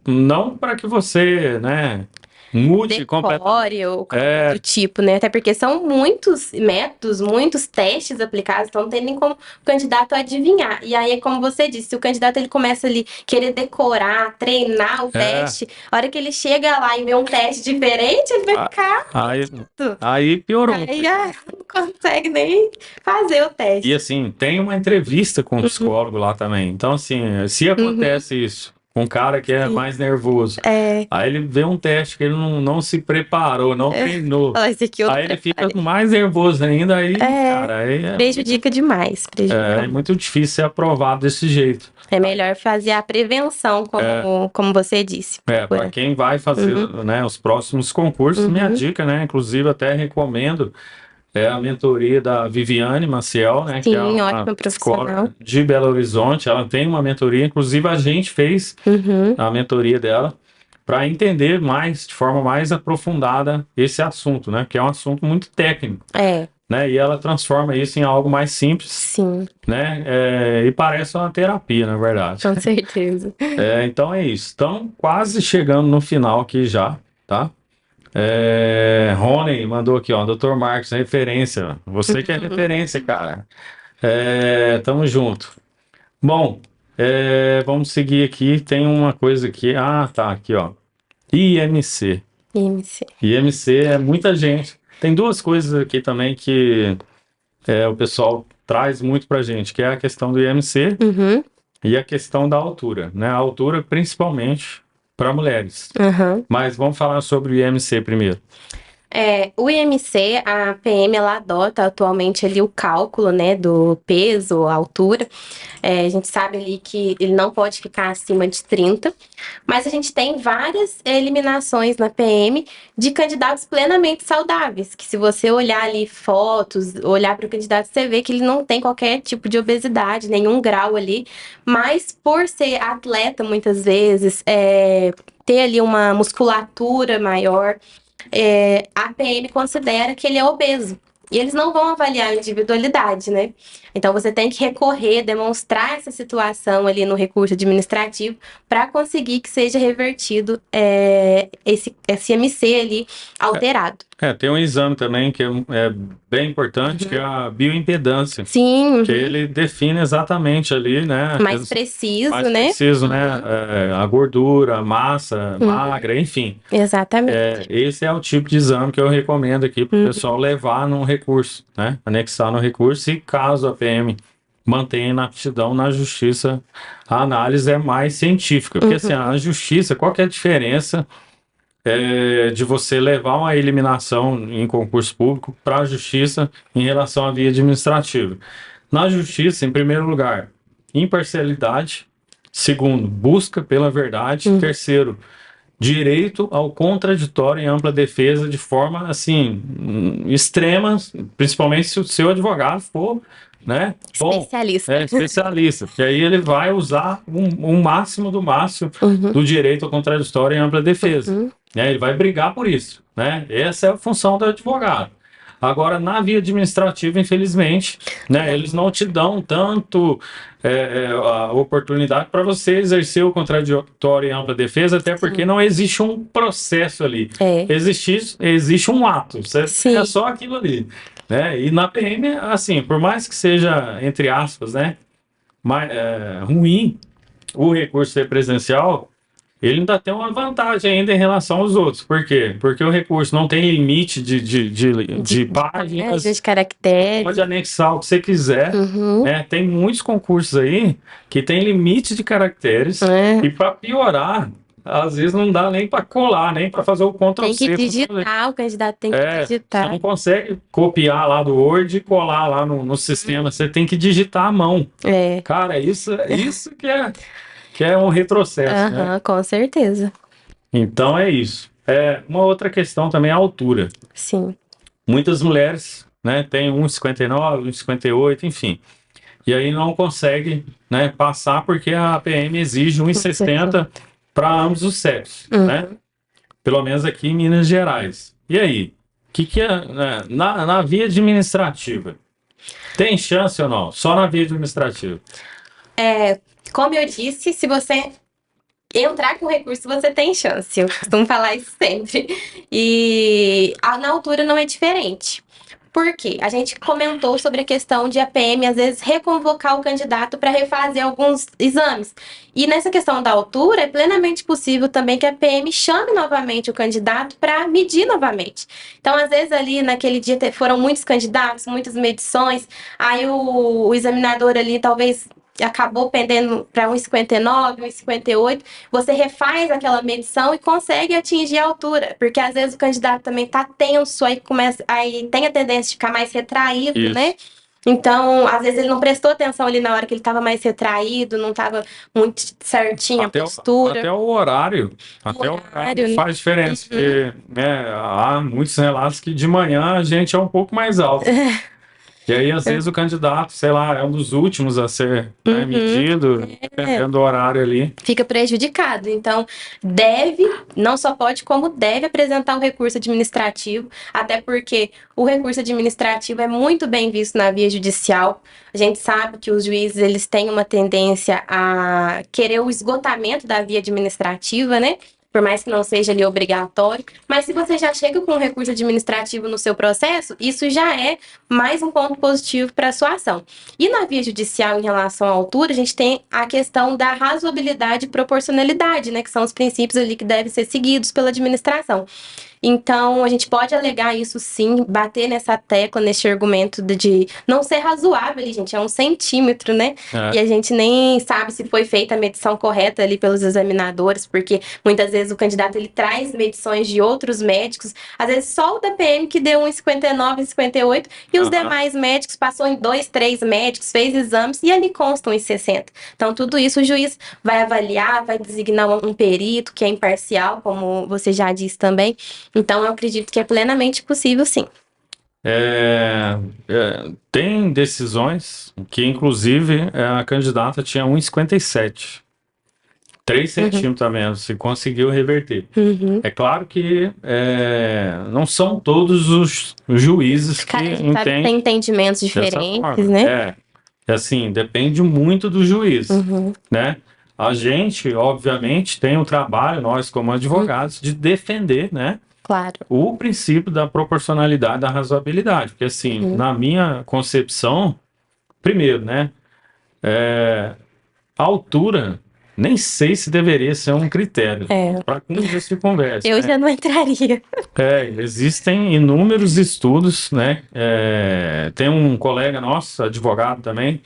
Não para que você, né, mude completamente. Decore ou coisa do É, tipo, né? Até porque são muitos métodos, muitos testes aplicados, então não tem nem como o candidato adivinhar. E aí, como você disse, se o candidato ele começa ali querer decorar, treinar o é, teste, a hora que ele chega lá e vê um teste diferente, ele vai a- ficar aí, puto. aí piorou um Aí pouco. já não consegue nem fazer o E teste. assim, tem uma entrevista com o Uhum, psicólogo lá também. Então, assim, se uhum, acontece isso com um cara que é sim. mais nervoso, É, aí ele vê um teste que ele não se preparou, não é. treinou, Falar, esse aqui eu não aí ele fica preparei. mais nervoso ainda, aí, É, cara, aí é muito, prejudica demais, prejudica é muito. muito difícil ser aprovado desse jeito. É melhor fazer a prevenção, como você disse, Para procurar. quem vai fazer, Uhum, né, os próximos concursos, minha uhum. dica, né, inclusive até recomendo a mentoria da Viviane Maciel, né, que é Sim, uma ótima profissional. psicóloga de Belo Horizonte. Ela tem uma mentoria, inclusive a gente fez Uhum, a mentoria dela para entender mais, de forma mais aprofundada, esse assunto, né, que é um assunto muito técnico, é, né, e ela transforma isso em algo mais simples, sim, né, e parece uma terapia, na verdade. com certeza. Então é isso. Estão quase chegando no final aqui já, tá? Rony mandou aqui, ó, Dr. Marcos, referência. Você que é referência, cara. Tamo junto. Bom, vamos seguir aqui. Tem uma coisa aqui. Ah, tá, aqui, ó. IMC. IMC. IMC é muita gente. Tem duas coisas aqui também que o pessoal traz muito pra gente, que é a questão do IMC Uhum, e a questão da altura, né? A altura principalmente para mulheres. uhum. Mas vamos falar sobre o IMC primeiro. O IMC, a PM, ela adota atualmente ali o cálculo, né, do peso, a altura. A gente sabe ali que ele não pode ficar acima de 30, mas a gente tem várias eliminações na PM de candidatos plenamente saudáveis, que se você olhar ali fotos, olhar para o candidato, você vê que ele não tem qualquer tipo de obesidade, nenhum grau ali, mas por ser atleta muitas vezes, ter ali uma musculatura maior, a PM considera que ele é obeso. E eles não vão avaliar a individualidade, né? Então você tem que recorrer, demonstrar essa situação ali no recurso administrativo para conseguir que seja revertido esse MC ali alterado. Tem um exame também que é bem importante, que é a bioimpedância, Sim, que uhum. ele define exatamente ali, né, Mais preciso, mais né? preciso, né, Uhum. a gordura, a massa Uhum. magra, enfim. Exatamente. Esse é o tipo de exame que eu recomendo aqui para o pessoal Uhum. levar no recurso, né, anexar no recurso, e caso a PM mantenha inaptidão na justiça, a análise é mais científica, porque assim, Uhum. a justiça, qual que é a diferença de você levar uma eliminação em concurso público para a justiça em relação à via administrativa? Na justiça, em primeiro lugar, imparcialidade. Segundo, busca pela verdade. Uhum. Terceiro, direito ao contraditório em ampla defesa de forma assim extrema, principalmente se o seu advogado for, né, bom, Especialista. especialista, porque aí ele vai usar um máximo do máximo Uhum. do direito ao contraditório em ampla defesa, Uhum. né? Ele vai brigar por isso, né? Essa é a função do advogado. Agora, na via administrativa, infelizmente, né, eles não te dão tanto a oportunidade para você exercer o contraditório em ampla defesa, até porque Sim. não existe um processo ali. É. Existe um ato, é Sim. só aquilo ali. Né? E na PM, assim, por mais que seja, entre aspas, né, ruim o recurso ser presencial, ele ainda tem uma vantagem ainda em relação aos outros. Por quê? Porque o recurso não tem limite de Páginas, páginas, de caracteres. pode anexar o que você quiser. Uhum. Né? Tem muitos concursos aí que tem limite de caracteres. É. E para piorar, às vezes não dá nem para colar, nem para fazer o Ctrl Tem que C. digitar, o candidato tem que Você digitar. não consegue copiar lá do Word e colar lá no sistema. Você tem que digitar à mão. É, Cara, isso que é um retrocesso, né? aham, com certeza. Então é isso. Uma outra questão também é a altura. Sim. Muitas mulheres, né, têm 1,59, 1,58, enfim. E aí não consegue, né, passar porque a PM exige 1,60 para ambos os sexos, né? Uhum. Pelo menos aqui em Minas Gerais. E aí? O que é, né, na via administrativa? Tem chance ou não? Só na via administrativa. Como eu disse, se você entrar com recurso, você tem chance. Eu costumo falar isso sempre. E na altura não é diferente. Por quê? A gente comentou sobre a questão de a PM, às vezes, reconvocar o candidato para refazer alguns exames. E nessa questão da altura, é plenamente possível também que a PM chame novamente o candidato para medir novamente. Então, às vezes, ali naquele dia foram muitos candidatos, muitas medições, aí o examinador ali talvez acabou pendendo para 1,59, 1,58, você refaz aquela medição e consegue atingir a altura, porque às vezes o candidato também tá tenso, aí tem a tendência de ficar mais retraído, né? Isso. Então, às vezes ele não prestou atenção ali na hora que ele estava mais retraído, não estava muito certinho a postura. Até o horário. Até o horário Horário, faz diferença. Porque, né, há muitos relatos que de manhã a gente é um pouco mais alto. E aí, às vezes, o candidato, sei lá, é um dos últimos a ser, né, medido, dependendo do horário ali. Fica prejudicado. Então, não só pode, como deve apresentar o recurso administrativo, até porque o recurso administrativo é muito bem visto na via judicial. A gente sabe que os juízes eles têm uma tendência a querer o esgotamento da via administrativa, né? Por mais que não seja ali obrigatório. Mas se você já chega com um recurso administrativo no seu processo, isso já é mais um ponto positivo para a sua ação. E na via judicial, em relação à altura, a gente tem a questão da razoabilidade e proporcionalidade, né? Que são os princípios ali que devem ser seguidos pela administração. Então, a gente pode alegar isso sim, bater nessa tecla, nesse argumento de não ser razoável ali, gente, é 1 centímetro, né? E a gente nem sabe se foi feita a medição correta ali pelos examinadores, porque muitas vezes o candidato ele traz medições de outros médicos, às vezes só o da PM que deu 1,59, 1,58, e os demais médicos passou em 2, 3 médicos, fez exames e ali constam 1,60. Então, tudo isso o juiz vai avaliar, vai designar um perito que é imparcial, como você já disse também. Então, eu acredito que é plenamente possível, sim. Tem decisões que, inclusive, a candidata tinha 1,57. 3 centímetros a menos, e conseguiu reverter. É claro que não são todos os juízes que A gente sabe que tem entendimentos diferentes, né? Assim, depende muito do juiz, né? A gente, obviamente, tem o trabalho, nós como advogados, de defender, né, Claro. o princípio da proporcionalidade, da razoabilidade. Porque, assim, na minha concepção, primeiro, né, a altura, nem sei se deveria ser um critério para começo de conversa. Eu já não entraria. Existem inúmeros estudos, né? Tem um colega nosso, advogado também,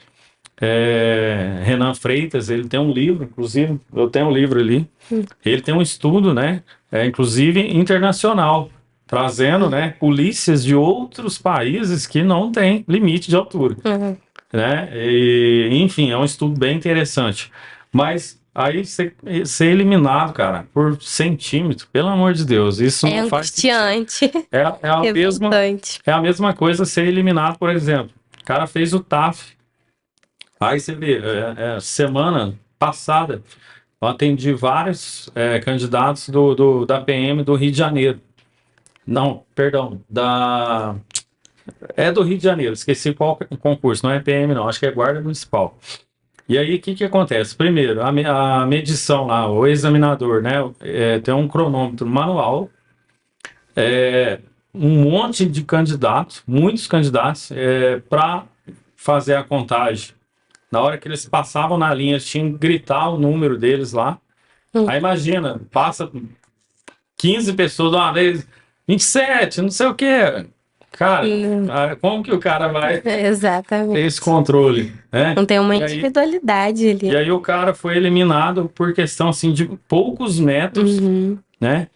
Renan Freitas, ele tem um livro, inclusive, eu tenho um livro ali, ele tem um estudo, né? Inclusive internacional, trazendo, né, polícias de outros países que não têm limite de altura, né? E, enfim, é um estudo bem interessante. Mas aí ser eliminado, cara, por centímetro, pelo amor de Deus, isso não faz sentido. Angustiante. É a mesma coisa ser eliminado, por exemplo. O cara fez o TAF. Aí você vê, semana passada, eu atendi vários candidatos da PM do Rio de Janeiro. Não, perdão, do Rio de Janeiro, esqueci qual concurso, não é PM não, acho que é Guarda Municipal. E aí, o que acontece? Primeiro, a medição lá, o examinador, né, tem um cronômetro manual, um monte de candidatos, muitos candidatos, para fazer a contagem. Na hora que eles passavam na linha, eles tinham que gritar o número deles lá. Aí imagina, passa 15 pessoas de uma vez, 27, não sei o quê. Cara, como que o cara vai ter Exatamente. esse controle, né? Não tem uma E aí, individualidade ali. e aí o cara foi eliminado por questão, assim, de poucos metros, Uhum. né?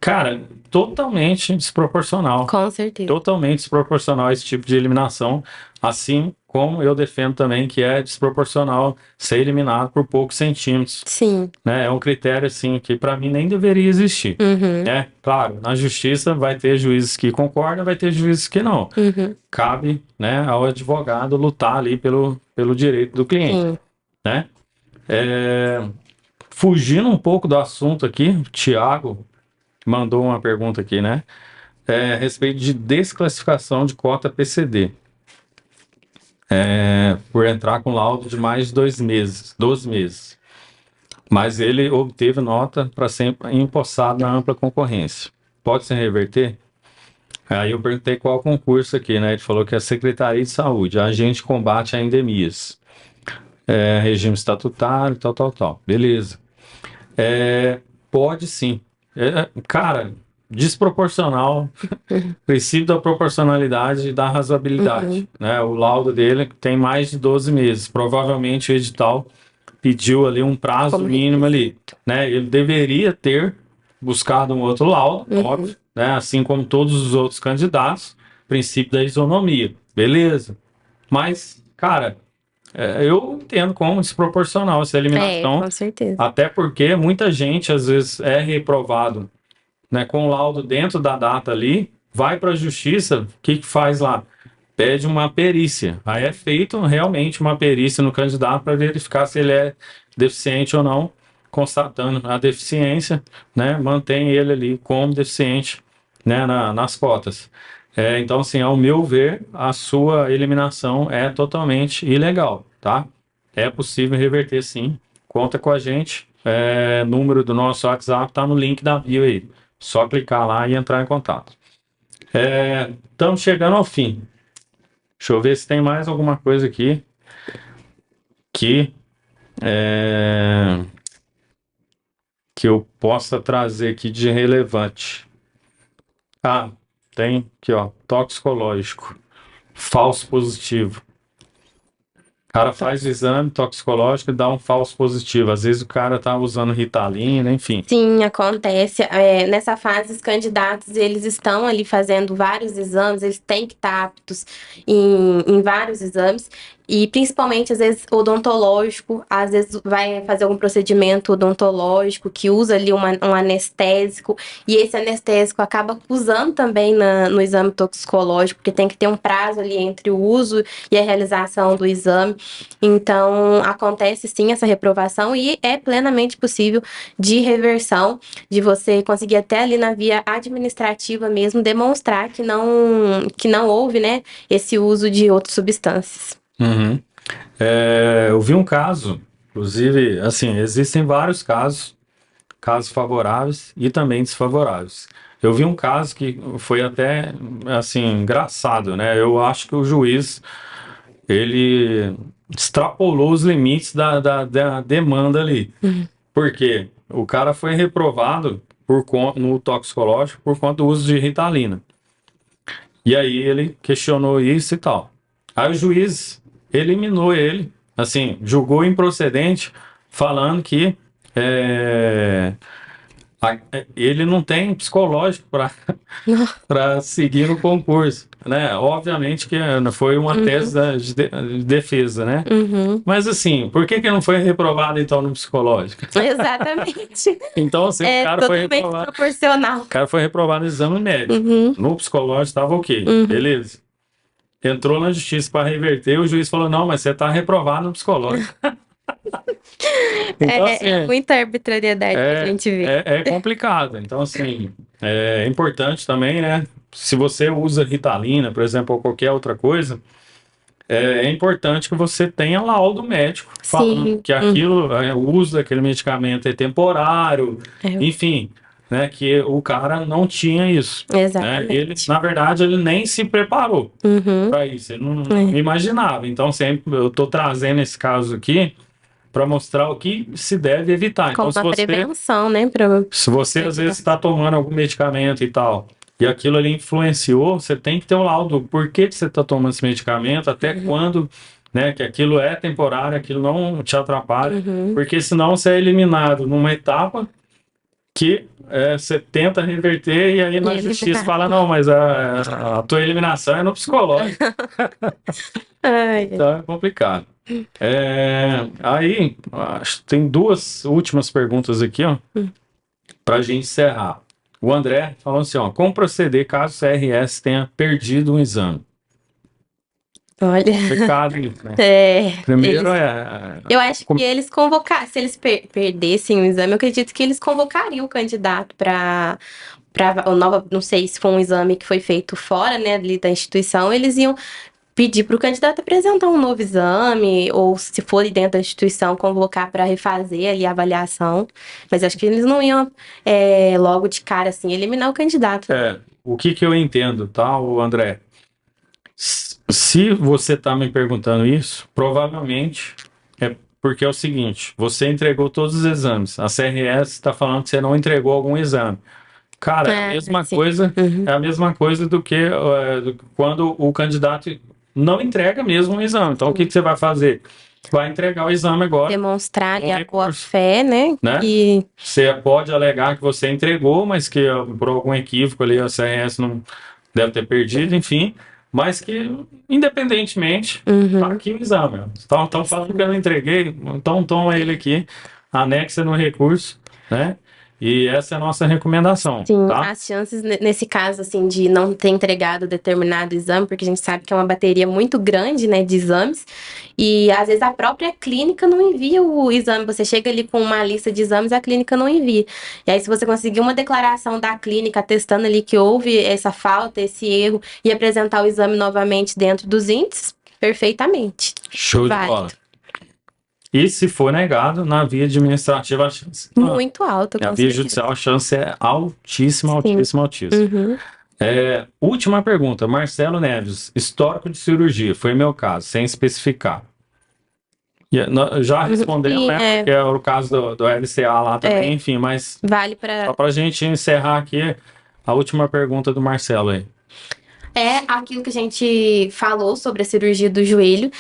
Cara, totalmente desproporcional. Com certeza. Totalmente desproporcional esse tipo de eliminação, assim como eu defendo também que é desproporcional ser eliminado por poucos centímetros, Sim. né? É um critério assim que para mim nem deveria existir, Uhum. né? Claro, na justiça vai ter juízes que concordam, vai ter juízes que não. Uhum. Cabe, né, ao advogado lutar ali pelo direito do cliente, Sim. né? Fugindo um pouco do assunto aqui, o Thiago mandou uma pergunta aqui, né? A respeito de desclassificação de cota PCD, por entrar com laudo de mais de 2 meses, 12 meses. Mas ele obteve nota para ser empossado na ampla concorrência. Pode se reverter? Aí eu perguntei qual concurso aqui, né? Ele falou que é a Secretaria de Saúde, Agente de Combate a Endemias, regime estatutário, tal, tal, tal. Beleza. Pode sim. Cara, desproporcional, princípio da proporcionalidade e da razoabilidade, né? O laudo dele tem mais de 12 meses. Provavelmente o edital pediu ali um prazo Como mínimo ali, requisito. né? Ele deveria ter buscado um outro laudo, óbvio, né? Assim como todos os outros candidatos, princípio da isonomia, beleza. Mas, cara, eu entendo como desproporcional essa eliminação, Com certeza. até porque muita gente às vezes é reprovado, né, com o laudo dentro da data ali, vai para a justiça, o que que faz lá? Pede uma perícia. Aí é feito realmente uma perícia no candidato para verificar se ele é deficiente ou não, constatando a deficiência, né, mantém ele ali como deficiente, né, nas cotas. Então, assim, ao meu ver, a sua eliminação é totalmente ilegal, tá? É possível reverter, sim. Conta com a gente. Número do nosso WhatsApp tá no link da bio aí. Só clicar lá e entrar em contato. Estamos chegando ao fim. Deixa eu ver se tem mais alguma coisa aqui que, é, que eu possa trazer aqui de relevante. Ah, tem aqui, ó, toxicológico, falso positivo. O cara faz o exame toxicológico e dá um falso positivo. Às vezes o cara tá usando Ritalina, enfim. Sim, acontece. Nessa fase, os candidatos, eles estão ali fazendo vários exames, eles têm que estar aptos em vários exames, e principalmente, às vezes, odontológico, às vezes vai fazer algum procedimento odontológico que usa ali um anestésico, e esse anestésico acaba usando também no exame toxicológico, porque tem que ter um prazo ali entre o uso e a realização do exame. Então, acontece sim essa reprovação e é plenamente possível de reversão, de você conseguir até ali na via administrativa mesmo demonstrar que não houve, né, esse uso de outras substâncias. Uhum. Eu vi um caso, inclusive, assim, existem vários casos favoráveis e também desfavoráveis. Eu vi um caso que foi até, assim, engraçado, né? Eu acho que o juiz, ele extrapolou os limites da demanda ali. Por quê? O cara foi reprovado no toxicológico por conta do uso de Ritalina. E aí ele questionou isso e tal. Aí o juiz eliminou ele, assim, julgou improcedente, falando que é, ele não tem psicológico para seguir no concurso, né? Obviamente que foi uma tese de defesa, né? Uhum. Mas assim, por que que não foi reprovado então no psicológico? Exatamente. Então, assim, o É cara foi totalmente reprovado. proporcional. O cara foi reprovado no exame médico. Uhum. No psicológico estava ok, beleza. Entrou na justiça para reverter, o juiz falou: não, mas você está reprovado no psicológico. Então, assim, Muita arbitrariedade que a gente vê. é complicado. Então, assim, é importante também, né? Se você usa Ritalina, por exemplo, ou qualquer outra coisa, é importante que você tenha laudo médico falando Sim. que aquilo, o uso daquele medicamento é temporário, enfim, né? Que o cara não tinha isso. Né? Exatamente. Ele, na verdade, ele nem se preparou para isso, ele não imaginava. Então, sempre eu estou trazendo esse caso aqui para mostrar o que se deve evitar. Como Então, uma prevenção, né? se você às vezes está tomando algum medicamento e tal, e aquilo ali influenciou, você tem que ter um laudo. Por que que você está tomando esse medicamento? Até quando, né? Que aquilo é temporário, aquilo não te atrapalha. Uhum. Porque senão você é eliminado numa etapa que você tenta reverter e aí na justiça fala, não, mas a tua eliminação é no psicológico. Ai, Então é complicado. Aí, acho que tem duas últimas perguntas aqui, ó, para a gente encerrar. O André falou assim, ó, como proceder caso o CRS tenha perdido um exame? olha. Complicado isso, né? Eles, Primeiro eu acho que eles convocar, se eles perdessem o exame, eu acredito que eles convocariam o candidato para o nova, não sei se foi um exame que foi feito fora, né, ali da instituição, eles iam pedir para o candidato apresentar um novo exame, ou se for dentro da instituição, convocar para refazer ali a avaliação. Mas acho que eles não iam logo de cara assim eliminar o candidato. o que eu entendo, tá, o André? Se você está me perguntando isso, provavelmente é porque é o seguinte: você entregou todos os exames. A CRS está falando que você não entregou algum exame. Cara, é a mesma Sim. coisa, Uhum. é a mesma coisa do que quando o candidato não entrega mesmo o exame. Então, o que você vai fazer? Vai entregar o exame agora. Demonstrar ali Um a boa recurso, fé, né? né? E Você pode alegar que você entregou, mas que por algum equívoco ali a CRS não deve ter perdido, enfim. Mas que, independentemente, tá aqui o exame. Estão falando que eu não entreguei, então toma ele aqui, anexa no recurso, né? E essa é a nossa recomendação, sim, tá? as chances nesse caso assim de não ter entregado determinado exame, porque a gente sabe que é uma bateria muito grande, né, de exames, e às vezes a própria clínica não envia o exame. Você chega ali com uma lista de exames, a clínica não envia. E aí se você conseguir uma declaração da clínica atestando ali que houve essa falta, esse erro e apresentar o exame novamente dentro dos índices, perfeitamente. Show de Válido. bola. E se for negado, na via administrativa, a chance. Muito alta, Na com via certeza. judicial, a chance é altíssima, Sim. altíssima, altíssima. Uhum. Última pergunta, Marcelo Neves, histórico de cirurgia, foi meu caso, sem especificar. Já respondemos, Sim, né? Que é o caso do LCA lá também, enfim, mas vale só para para a gente encerrar aqui, a última pergunta do Marcelo aí. aquilo que a gente falou sobre a cirurgia do joelho.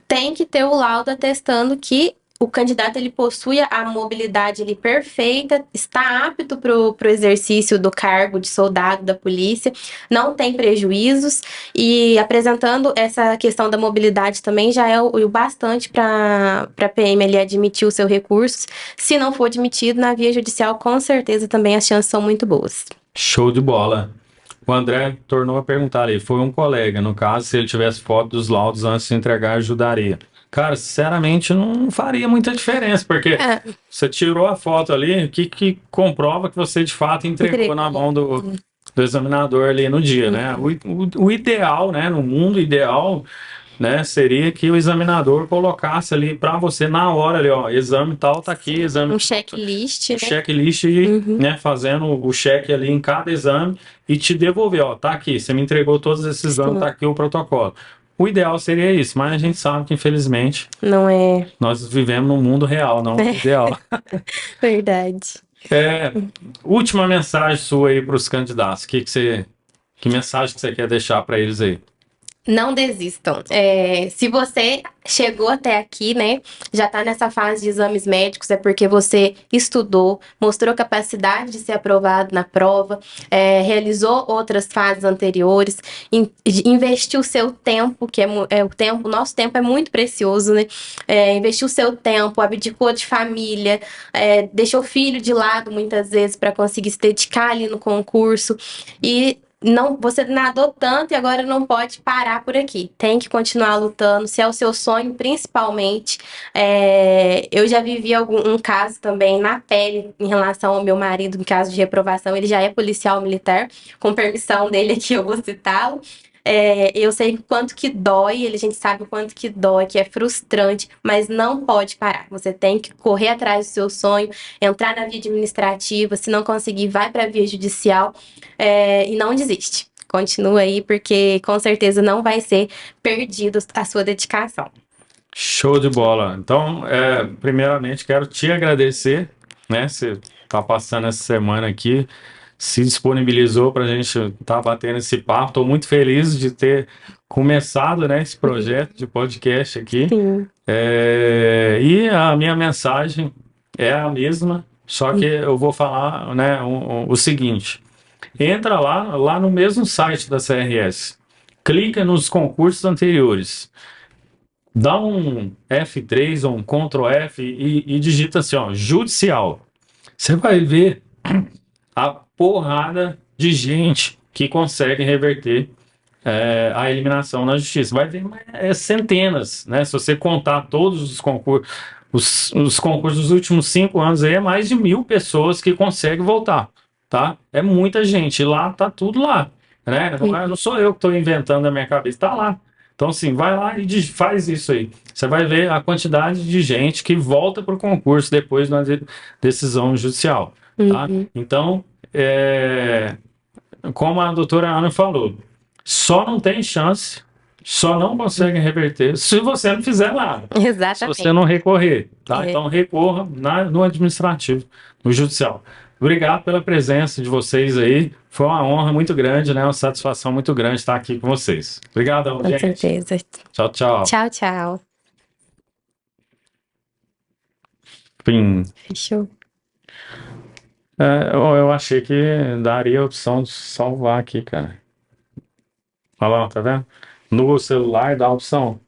Tem que ter o laudo atestando que o candidato ele possui a mobilidade ali perfeita, está apto para o exercício do cargo de soldado da polícia, não tem prejuízos, e apresentando essa questão da mobilidade também já é o bastante para a PM ele admitir o seu recurso. Se não for admitido na via judicial, com certeza também as chances são muito boas. Show de bola. O André tornou a perguntar aí, foi um colega, no caso, se ele tivesse foto dos laudos antes de entregar, ajudaria. Cara, sinceramente, não faria muita diferença, porque você tirou a foto ali, o que comprova que você de fato entregou na mão do examinador ali no dia, né? O ideal, né, no mundo ideal, né, seria que o examinador colocasse ali para você na hora ali, ó, exame tal tá aqui, exame Um checklist, né? checklist e, né, fazendo o check ali em cada exame e te devolver, ó, tá aqui, você me entregou todos esses exames, tá aqui o protocolo. O ideal seria isso, mas a gente sabe que infelizmente não é, nós vivemos num mundo real, não no ideal. verdade. Última mensagem sua aí para os candidatos. Que mensagem que você quer deixar para eles aí? Não desistam. Se você chegou até aqui, né, já está nessa fase de exames médicos, é porque você estudou, mostrou capacidade de ser aprovado na prova, realizou outras fases anteriores, investiu o seu tempo, que o tempo, nosso tempo é muito precioso, né? Investiu o seu tempo, abdicou de família, deixou o filho de lado muitas vezes para conseguir se dedicar ali no concurso e não, você nadou tanto e agora não pode parar por aqui. Tem que continuar lutando, se é o seu sonho, principalmente. Eu já vivi um caso também na pele em relação ao meu marido, em caso de reprovação. Ele já é policial militar, com permissão dele aqui, eu vou citá-lo. Eu sei o quanto que dói, a gente sabe o quanto que dói, que é frustrante, mas não pode parar. Você tem que correr atrás do seu sonho, entrar na via administrativa, se não conseguir, vai para a via judicial, e não desiste. Continua aí, porque com certeza não vai ser perdido a sua dedicação. Show de bola. Então, primeiramente, quero te agradecer, né? Você tá passando essa semana aqui, se disponibilizou para a gente estar batendo esse papo. Estou muito feliz de ter começado, né, esse projeto de podcast aqui. Sim. E a minha mensagem é a mesma, só que eu vou falar, né, o seguinte: entra lá no mesmo site da CRS, clica nos concursos anteriores, dá um F3 ou um Ctrl F e digita assim, ó, judicial. Você vai ver a porrada de gente que consegue reverter a eliminação na justiça. Vai ver centenas, né? Se você contar todos os concursos, os concursos dos últimos 5 anos, aí é mais de 1.000 pessoas que conseguem voltar, tá? É muita gente. E lá tá tudo lá, né? Não sou eu que estou inventando na minha cabeça, tá lá. Então, assim, vai lá e faz isso aí. Você vai ver a quantidade de gente que volta para o concurso depois de uma decisão judicial, tá? Uhum. Então, como a doutora Ana falou, só não tem chance, só não consegue reverter se você não fizer nada, se você Exatamente. não recorrer, tá? É. Então recorra no administrativo, no judicial. Obrigado pela presença de vocês aí. Foi uma honra muito grande, né? Uma satisfação muito grande estar aqui com vocês. Obrigadão, Com gente. certeza. Tchau, tchau. Tchau, tchau. Fim. Fechou. Eu achei que daria a opção de salvar aqui, cara. Olha lá, tá vendo? No celular dá a opção.